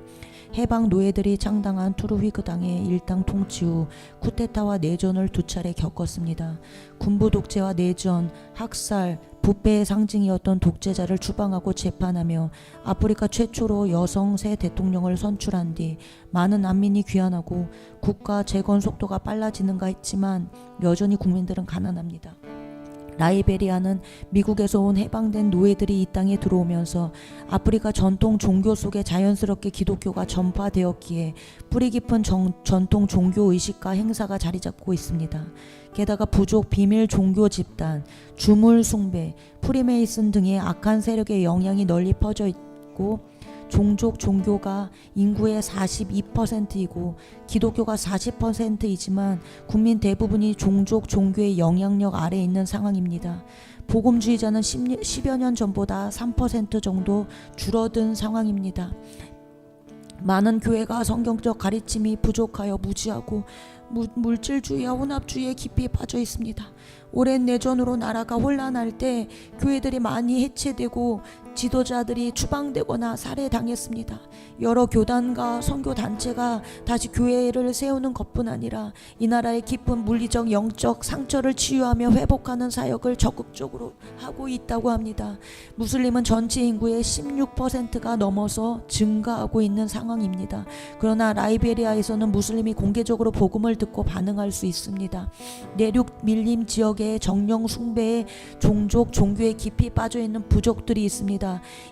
해방 노예들이 창당한 투루휘그당의 일당 통치 후 쿠데타와 내전을 두 차례 겪었습니다. 군부 독재와 내전, 학살, 부패의 상징이었던 독재자를 추방하고 재판하며 아프리카 최초로 여성 새 대통령을 선출한 뒤 많은 난민이 귀환하고 국가 재건 속도가 빨라지는가 했지만 여전히 국민들은 가난합니다. 라이베리아는 미국에서 온 해방된 노예들이 이 땅에 들어오면서 아프리카 전통 종교 속에 자연스럽게 기독교가 전파되었기에 뿌리 깊은 전통 종교 의식과 행사가 자리 잡고 있습니다. 게다가 부족 비밀 종교 집단, 주물 숭배, 프리메이슨 등의 악한 세력의 영향이 널리 퍼져 있고 종족 종교가 인구의 42%이고 기독교가 40%이지만 국민 대부분이 종족 종교의 영향력 아래에 있는 상황입니다. 복음주의자는 10여 년 전보다 3% 정도 줄어든 상황입니다. 많은 교회가 성경적 가르침이 부족하여 무지하고 물질주의와 혼합주의에 깊이 빠져 있습니다. 오랜 내전으로 나라가 혼란할 때 교회들이 많이 해체되고 지도자들이 추방되거나 살해당했습니다. 여러 교단과 선교단체가 다시 교회를 세우는 것뿐 아니라 이 나라의 깊은 물리적 영적 상처를 치유하며 회복하는 사역을 적극적으로 하고 있다고 합니다. 무슬림은 전체 인구의 16%가 넘어서 증가하고 있는 상황입니다. 그러나 라이베리아에서는 무슬림이 공개적으로 복음을 듣고 반응할 수 있습니다. 내륙 밀림 지역의 정령 숭배에 종족 종교에 깊이 빠져있는 부족들이 있습니다.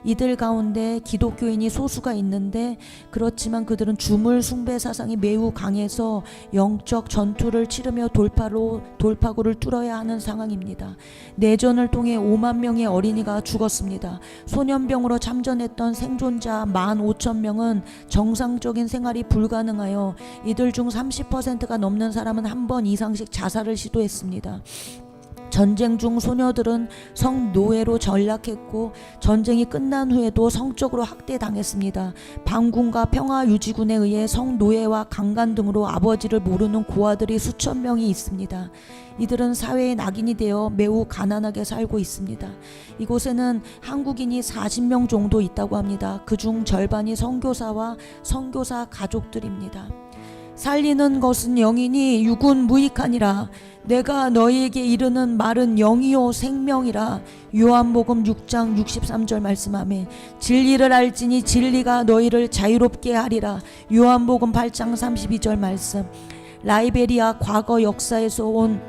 이들 가운데 기독교인이 소수가 있는데 그렇지만 그들은 주물 숭배 사상이 매우 강해서 영적 전투를 치르며 돌파구를 뚫어야 하는 상황입니다. 내전을 통해 5만 명의 어린이가 죽었습니다. 소년병으로 참전했던 생존자 15,000명은 정상적인 생활이 불가능하여 이들 중 30%가 넘는 사람은 한 번 이상씩 자살을 시도했습니다. 전쟁 중 소녀들은 성노예로 전락했고 전쟁이 끝난 후에도 성적으로 학대당했습니다. 반군과 평화유지군에 의해 성노예와 강간 등으로 아버지를 모르는 고아들이 수천 명이 있습니다. 이들은 사회의 낙인이 되어 매우 가난하게 살고 있습니다. 이곳에는 한국인이 40명 정도 있다고 합니다. 그중 절반이 선교사와 선교사 가족들입니다. 살리는 것은 영이니 육은 무익하니라. 내가 너희에게 이르는 말은 영이요 생명이라. 요한복음 6장 63절 말씀하며 진리를 알지니 진리가 너희를 자유롭게 하리라. 요한복음 8장 32절 말씀. 라이베리아 과거 역사에서 온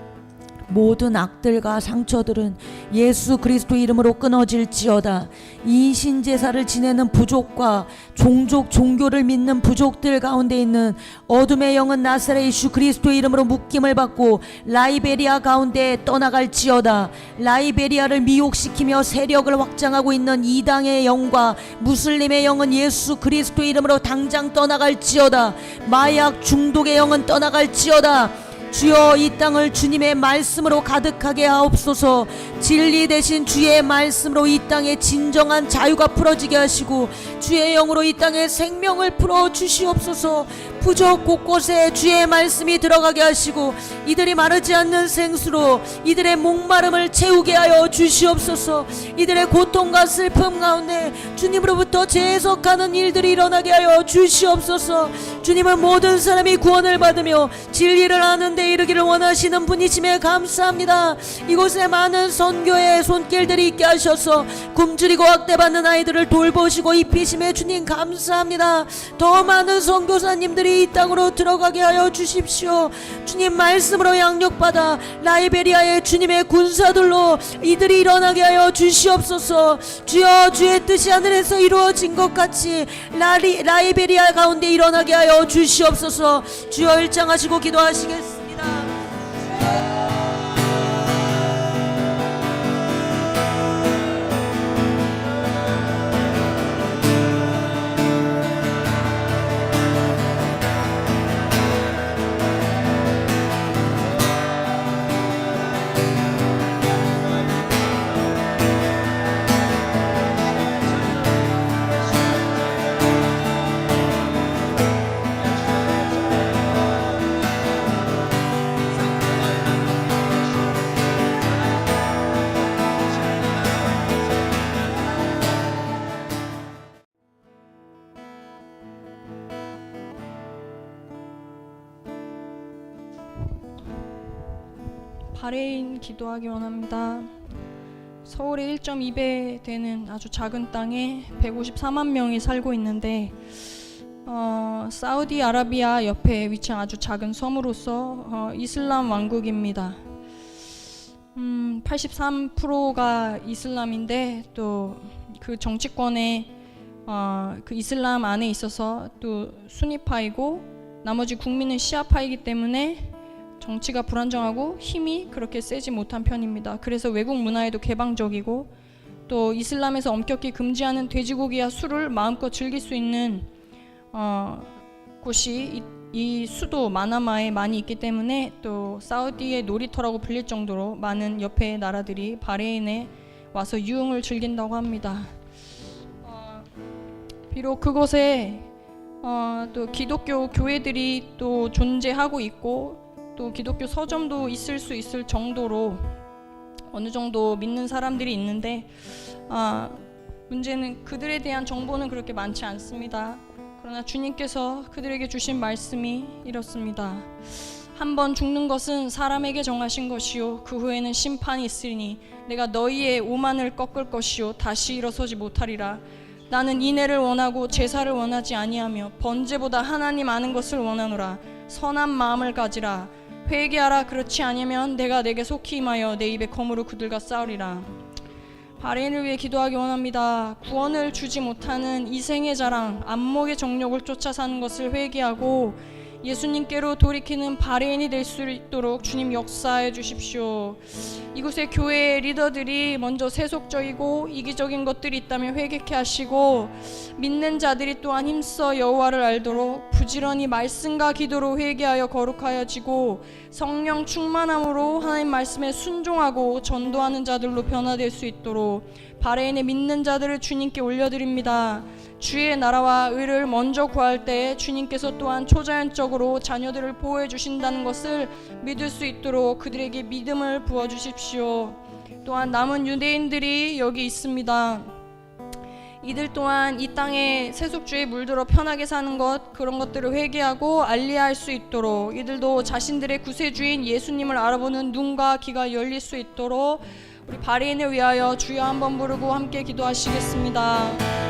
모든 악들과 상처들은 예수 그리스도 이름으로 끊어질지어다. 이 신제사를 지내는 부족과 종족 종교를 믿는 부족들 가운데 있는 어둠의 영은 나사렛 예수 그리스도 이름으로 묶임을 받고 라이베리아 가운데 떠나갈지어다. 라이베리아를 미혹시키며 세력을 확장하고 있는 이당의 영과 무슬림의 영은 예수 그리스도 이름으로 당장 떠나갈지어다. 마약 중독의 영은 떠나갈지어다. 주여 이 땅을 주님의 말씀으로 가득하게 하옵소서. 진리 대신 주의 말씀으로 이 땅에 진정한 자유가 풀어지게 하시고 주의 영으로 이 땅에 생명을 풀어주시옵소서. 부족 곳곳에 주의 말씀이 들어가게 하시고 이들이 마르지 않는 생수로 이들의 목마름을 채우게 하여 주시옵소서. 이들의 고통과 슬픔 가운데 주님으로부터 재해석하는 일들이 일어나게 하여 주시옵소서. 주님은 모든 사람이 구원을 받으며 진리를 아는 데 이르기를 원하시는 분이심에 감사합니다. 이곳에 많은 선교의 손길들이 있게 하셔서 굶주리고 학대받는 아이들을 돌보시고 입히심에 주님 감사합니다. 더 많은 선교사님들이 이 땅으로 들어가게 하여 주십시오. 주님 말씀으로 양육받아 라이베리아의 주님의 군사들로 이들이 일어나게 하여 주시옵소서. 주여 주의 뜻이 하늘에서 이루어진 것 같이 라이베리아 가운데 일어나게 하여 주시옵소서. 주여 일장하시고 기도하시겠습니다. 바레인 기도하기 원합니다. 서울의 1.2배 되는 아주 작은 땅에 154만 명이 살고 있는데 사우디아라비아 옆에 위치한 아주 작은 섬으로서 이슬람 왕국입니다. 83%가 이슬람인데 또 그 정치권에 그 이슬람 안에 있어서 또 수니파이고 나머지 국민은 시아파이기 때문에 정치가 불안정하고 힘이 그렇게 세지 못한 편입니다. 그래서 외국 문화에도 개방적이고 또 이슬람에서 엄격히 금지하는 돼지고기와 술을 마음껏 즐길 수 있는 곳이 이 수도 마나마에 많이 있기 때문에 또 사우디의 놀이터라고 불릴 정도로 많은 옆에 나라들이 바레인에 와서 유흥을 즐긴다고 합니다. 비록 그곳에 또 기독교 교회들이 또 존재하고 있고 또 기독교 서점도 있을 수 있을 정도로 어느 정도 믿는 사람들이 있는데 문제는 그들에 대한 정보는 그렇게 많지 않습니다. 그러나 주님께서 그들에게 주신 말씀이 이렇습니다. 한번 죽는 것은 사람에게 정하신 것이요 그 후에는 심판이 있으니 내가 너희의 오만을 꺾을 것이요 다시 일어서지 못하리라. 나는 인애를 원하고 제사를 원하지 아니하며 번제보다 하나님 아는 것을 원하노라. 선한 마음을 가지라. 회개하라. 그렇지 아니면 내가 내게 속히 임하여 내 입에 검으로 그들과 싸우리라. 바레인을 위해 기도하기 원합니다. 구원을 주지 못하는 이생의 자랑, 안목의 정욕을 쫓아 사는 것을 회개하고 예수님께로 돌이키는 바레인이 될 수 있도록 주님 역사해 주십시오. 이곳의 교회 리더들이 먼저 세속적이고 이기적인 것들이 있다면 회개케 하시고 믿는 자들이 또한 힘써 여호와를 알도록 부지런히 말씀과 기도로 회개하여 거룩하여지고 성령 충만함으로 하나님 말씀에 순종하고 전도하는 자들로 변화될 수 있도록 바레인의 믿는 자들을 주님께 올려드립니다. 주의 나라와 의를 먼저 구할 때 주님께서 또한 초자연적으로 자녀들을 보호해 주신다는 것을 믿을 수 있도록 그들에게 믿음을 부어주십시오. 또한 남은 유대인들이 여기 있습니다. 이들 또한 이 땅에 세속주의에 물들어 편하게 사는 것, 그런 것들을 회개하고 알리할 수 있도록 이들도 자신들의 구세주인 예수님을 알아보는 눈과 귀가 열릴 수 있도록 우리 바레인을 위하여 주여 한번 부르고 함께 기도하시겠습니다.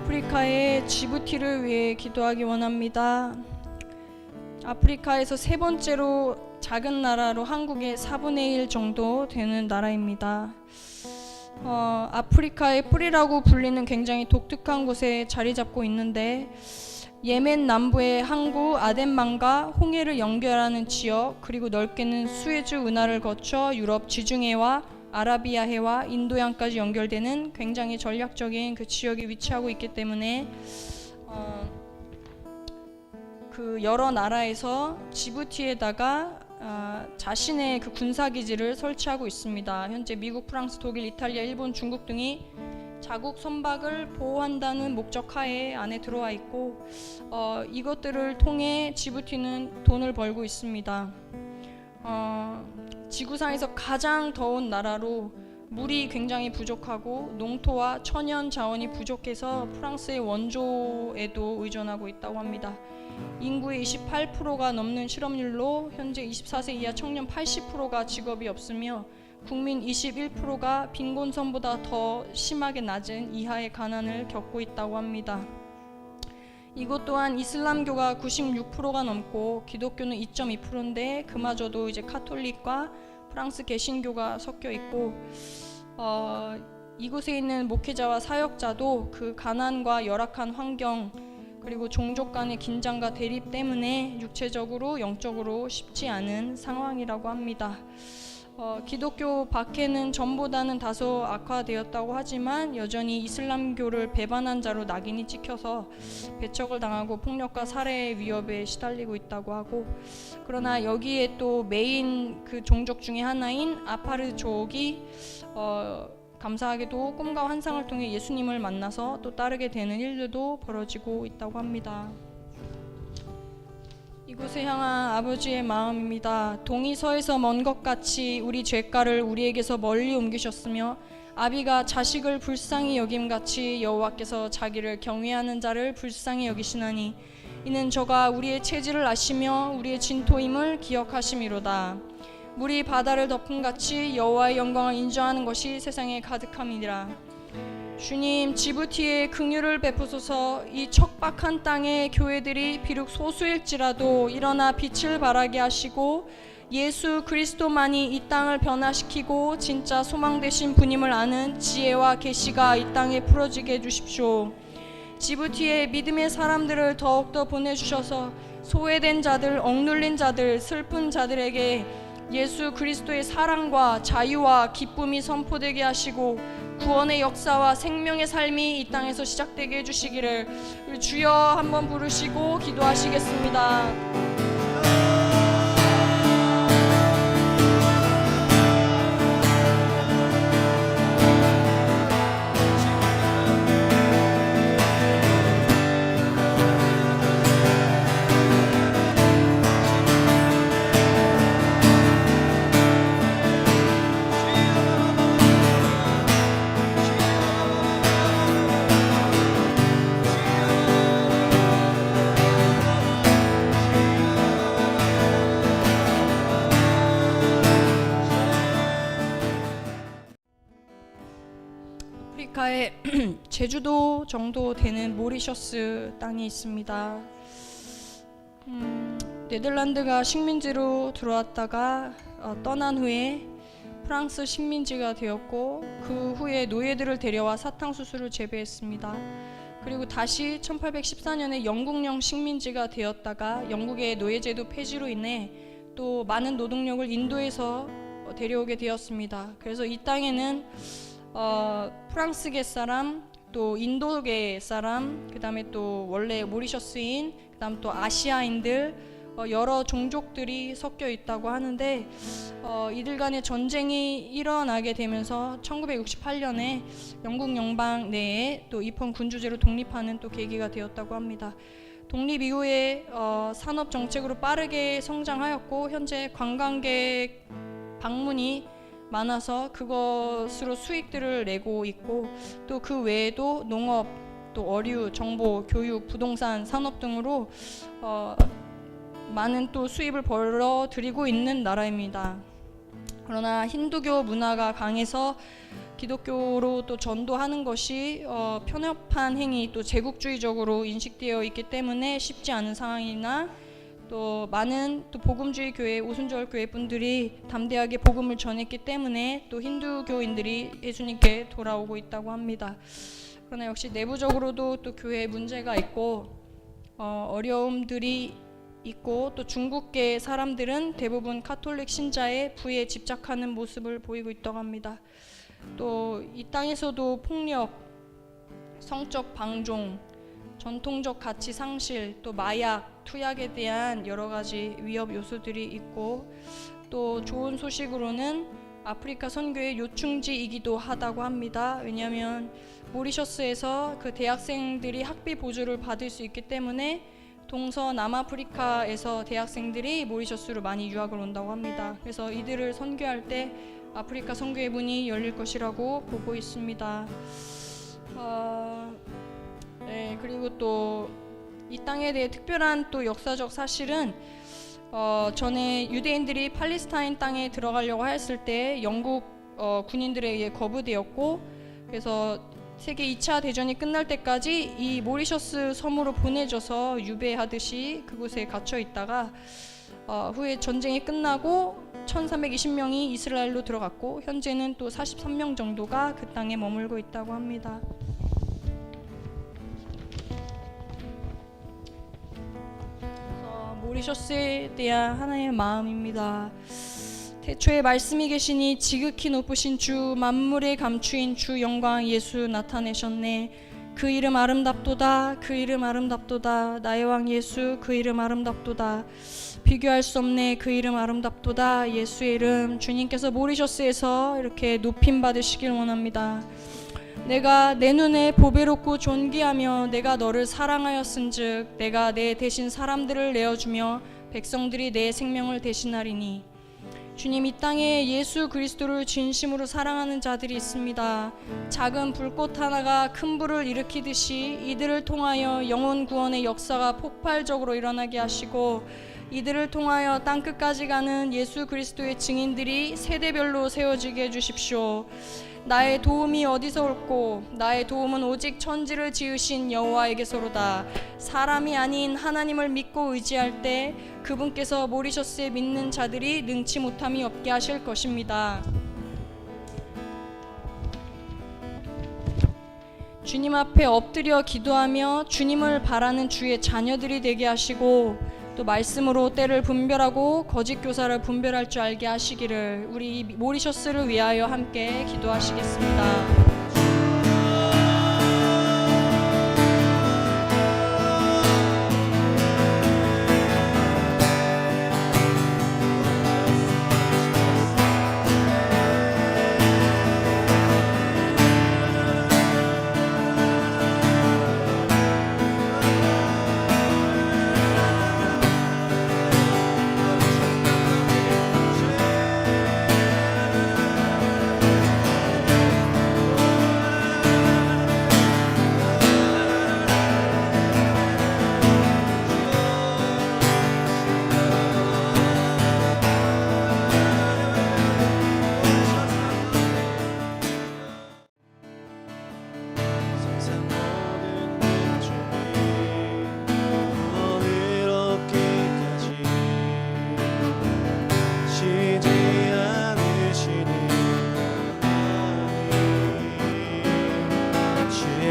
아프리카의 지부티를 위해 기도하기 원합니다. 아프리카에서 세 번째로 작은 나라로 한국의 4분의 1 정도 되는 나라입니다. 아프리카의 뿌리라고 불리는 굉장히 독특한 곳에 자리 잡고 있는데 예멘 남부의 항구 아덴만과 홍해를 연결하는 지역, 그리고 넓게는 수에즈 운하를 거쳐 유럽 지중해와 아라비아해와 인도양까지 연결되는 굉장히 전략적인 그 지역에 위치하고 있기 때문에 그 여러 나라에서 지부티에다가 자신의 그 군사기지를 설치하고 있습니다. 현재 미국, 프랑스, 독일, 이탈리아, 일본, 중국 등이 자국 선박을 보호한다는 목적 하에 안에 들어와 있고 이것들을 통해 지부티는 돈을 벌고 있습니다. 지구상에서 가장 더운 나라로 물이 굉장히 부족하고 농토와 천연 자원이 부족해서 프랑스의 원조에도 의존하고 있다고 합니다. 인구의 28%가 넘는 실업률로 현재 24세 이하 청년 80%가 직업이 없으며 국민 21%가 빈곤선보다 더 심하게 낮은 이하의 가난을 겪고 있다고 합니다. 이곳 또한 이슬람교가 96%가 넘고 기독교는 2.2%인데 그마저도 이제 카톨릭과 프랑스 개신교가 섞여 있고 이곳에 있는 목회자와 사역자도 그 가난과 열악한 환경 그리고 종족 간의 긴장과 대립 때문에 육체적으로 영적으로 쉽지 않은 상황이라고 합니다. 기독교 밖에는 전보다는 다소 악화되었다고 하지만 여전히 이슬람교를 배반한 자로 낙인이 찍혀서 배척을 당하고 폭력과 살해의 위협에 시달리고 있다고 하고, 그러나 여기에 또 메인 그 종족 중에 하나인 아파르족이 감사하게도 꿈과 환상을 통해 예수님을 만나서 또 따르게 되는 일들도 벌어지고 있다고 합니다. 이곳에 향한 아버지의 마음입니다. 동이 서에서 먼 것 같이 우리 죄가를 우리에게서 멀리 옮기셨으며 아비가 자식을 불쌍히 여김같이 여호와께서 자기를 경외하는 자를 불쌍히 여기시나니 이는 저가 우리의 체질을 아시며 우리의 진토임을 기억하심이로다. 물이 바다를 덮음같이 여호와의 영광을 인정하는 것이 세상에 가득함이니라. 주님, 지부티에 긍휼을 베푸소서. 이 척박한 땅의 교회들이 비록 소수일지라도 일어나 빛을 발하게 하시고 예수 그리스도만이 이 땅을 변화시키고 진짜 소망 되신 분임을 아는 지혜와 계시가 이 땅에 풀어지게 해주십시오. 지부티에 믿음의 사람들을 더욱더 보내주셔서 소외된 자들, 억눌린 자들, 슬픈 자들에게 예수 그리스도의 사랑과 자유와 기쁨이 선포되게 하시고 구원의 역사와 생명의 삶이 이 땅에서 시작되게 해주시기를 우리 주여 한번 부르시고 기도하시겠습니다. 아프리카의 제주도 정도 되는 모리셔스 땅이 있습니다. 네덜란드가 식민지로 들어왔다가 떠난 후에 프랑스 식민지가 되었고 그 후에 노예들을 데려와 사탕수수를 재배했습니다. 그리고 다시 1814년에 영국령 식민지가 되었다가 영국의 노예제도 폐지로 인해 또 많은 노동력을 인도에서 데려오게 되었습니다. 그래서 이 땅에는 프랑스계 사람, 또 인도계 사람, 그 다음에 또 원래 모리셔스인, 그 다음 또 아시아인들, 여러 종족들이 섞여 있다고 하는데 이들 간의 전쟁이 일어나게 되면서 1968년에 영국 연방 내에 또 입헌 군주제로 독립하는 또 계기가 되었다고 합니다. 독립 이후에 산업 정책으로 빠르게 성장하였고 현재 관광객 방문이 많아서 그것으로 수익들을 내고 있고 또 그 외에도 농업, 또 어류, 정보, 교육, 부동산, 산업 등으로 많은 또 수입을 벌어들이고 있는 나라입니다. 그러나 힌두교 문화가 강해서 기독교로 또 전도하는 것이 편협한 행위, 또 제국주의적으로 인식되어 있기 때문에 쉽지 않은 상황이나 또 많은 또 복음주의 교회, 오순절 교회 분들이 담대하게 복음을 전했기 때문에 또 힌두교인들이 예수님께 돌아오고 있다고 합니다. 그러나 역시 내부적으로도 또 교회에 문제가 있고 어려움들이 있고 또 중국계 사람들은 대부분 카톨릭 신자의 부에 집착하는 모습을 보이고 있다고 합니다. 또 이 땅에서도 폭력, 성적 방종, 전통적 가치 상실, 또 마약, 투약에 대한 여러 가지 위협 요소들이 있고 또 좋은 소식으로는 아프리카 선교의 요충지이기도 하다고 합니다. 왜냐하면 모리셔스에서 그 대학생들이 학비 보조를 받을 수 있기 때문에 동서남아프리카에서 대학생들이 모리셔스로 많이 유학을 온다고 합니다. 그래서 이들을 선교할 때 아프리카 선교의 문이 열릴 것이라고 보고 있습니다. 네, 그리고 또 이 땅에 대해 특별한 또 역사적 사실은 전에 유대인들이 팔레스타인 땅에 들어가려고 했을 때 영국 군인들에 의해 거부되었고 그래서 세계 2차 대전이 끝날 때까지 이 모리셔스 섬으로 보내져서 유배하듯이 그곳에 갇혀 있다가 후에 전쟁이 끝나고 1320명이 이스라엘로 들어갔고 현재는 또 43명 정도가 그 땅에 머물고 있다고 합니다. 모리셔스에 대한 하나님의 마음입니다. 태초에 말씀이 계시니 지극히 높으신 주 만물의 감추인 주 영광 예수 나타내셨네. 그 이름 아름답도다. 그 이름 아름답도다. 나의 왕 예수 그 이름 아름답도다. 비교할 수 없네. 그 이름 아름답도다. 예수의 이름. 주님께서 모리셔스에서 이렇게 높임 받으시길 원합니다. 내가 내 눈에 보배롭고 존귀하며 내가 너를 사랑하였은즉 내가 내 대신 사람들을 내어주며 백성들이 내 생명을 대신하리니. 주님, 이 땅에 예수 그리스도를 진심으로 사랑하는 자들이 있습니다. 작은 불꽃 하나가 큰 불을 일으키듯이 이들을 통하여 영혼 구원의 역사가 폭발적으로 일어나게 하시고 이들을 통하여 땅끝까지 가는 예수 그리스도의 증인들이 세대별로 세워지게 해주십시오. 나의 도움이 어디서 올꼬? 나의 도움은 오직 천지를 지으신 여호와에게서로다. 사람이 아닌 하나님을 믿고 의지할 때 그분께서 모리셔스에 믿는 자들이 능치 못함이 없게 하실 것입니다. 주님 앞에 엎드려 기도하며 주님을 바라는 주의 자녀들이 되게 하시고 또 말씀으로 때를 분별하고 거짓 교사를 분별할 줄 알게 하시기를 우리 모리셔스를 위하여 함께 기도하시겠습니다.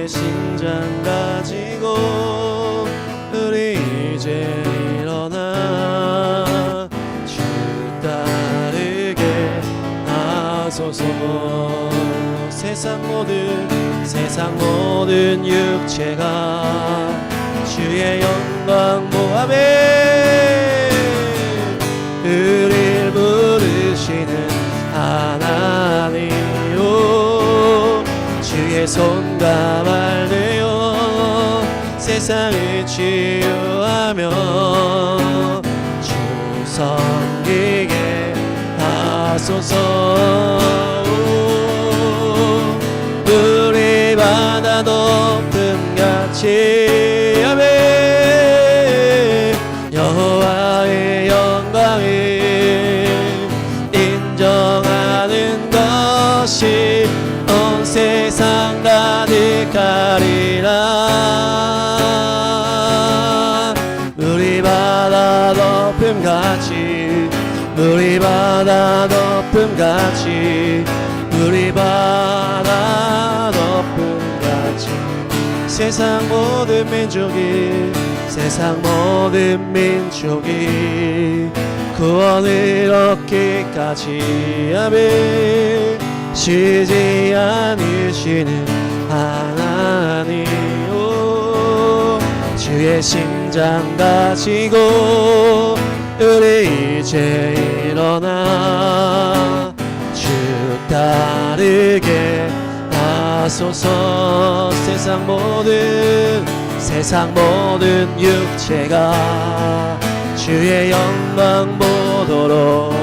심장 가지고 우리 이제 일어나 주 따르게 하소서. 세상 모든 육체가 주의 영광 모함에 우릴 부르시는 하나님이요 주의 손과 발 되어 세상을 치유하며 주 섬기게 하소서. 우리 바다 높음같이 아멘. 여호와의 영광을 인정하는 것이 온 세상 가득하리라. 우리 바다 높음같이 우리 바다 높음같이 우리 바다 높음같이 세상 모든 민족이 구원을 얻기까지 아멘. 쉬지 않으시는 하나님 오, 주의 심장 가지고 우리 이제 일어나 주 따르게 하소서. 세상 모든 육체가 주의 영광 보도록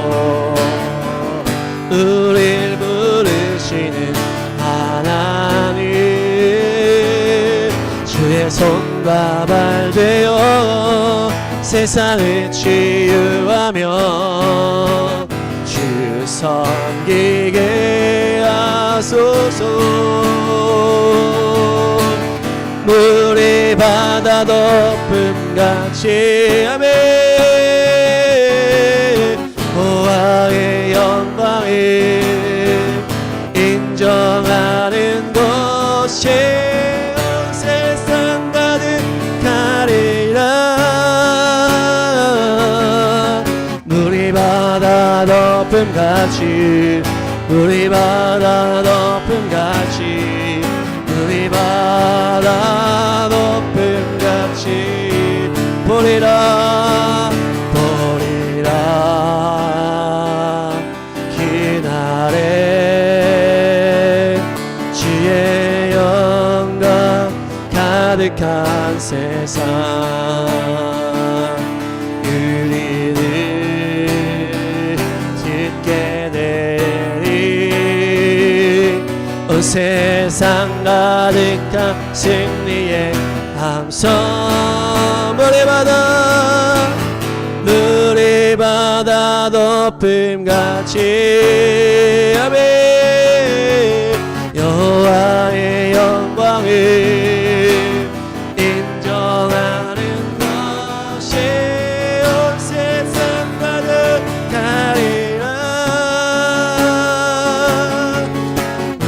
우릴 부르시는 하나님 주의 손과 발 되어 세상을 치유하며 주 섬기게 하소서. 물이 바다 높음같이 아멘. 여호와의 영광을 인정하는 것이 온 세상 가득하리라. 물이 바다 높음 덮음같이 우리 바다 덮음같이 우리 바다 덮음같이 보리라 보리라 그날에 주의 영광 가득한 세상 우리는 듣게 되리 온 세상 가득한 승리의 함성 우리 바다 덮음같이 아멘 여호와의 영광을 인정하는 것이 온 세상 가득하리라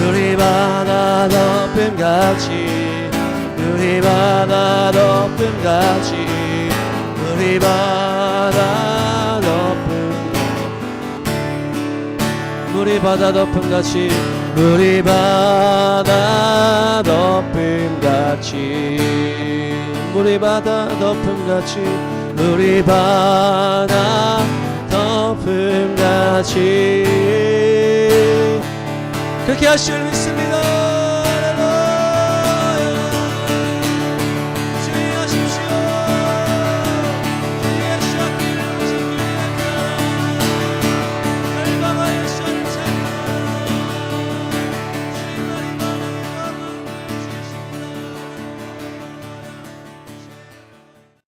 우리 바다 덮음같이 우리 바다 덮음같이 우리 바다 덮음 우리 바다 덮음같이 우리 바다 덮음같이 우리 바다 덮음같이 우리 바다 덮음같이 그렇게 하실 믿습니다.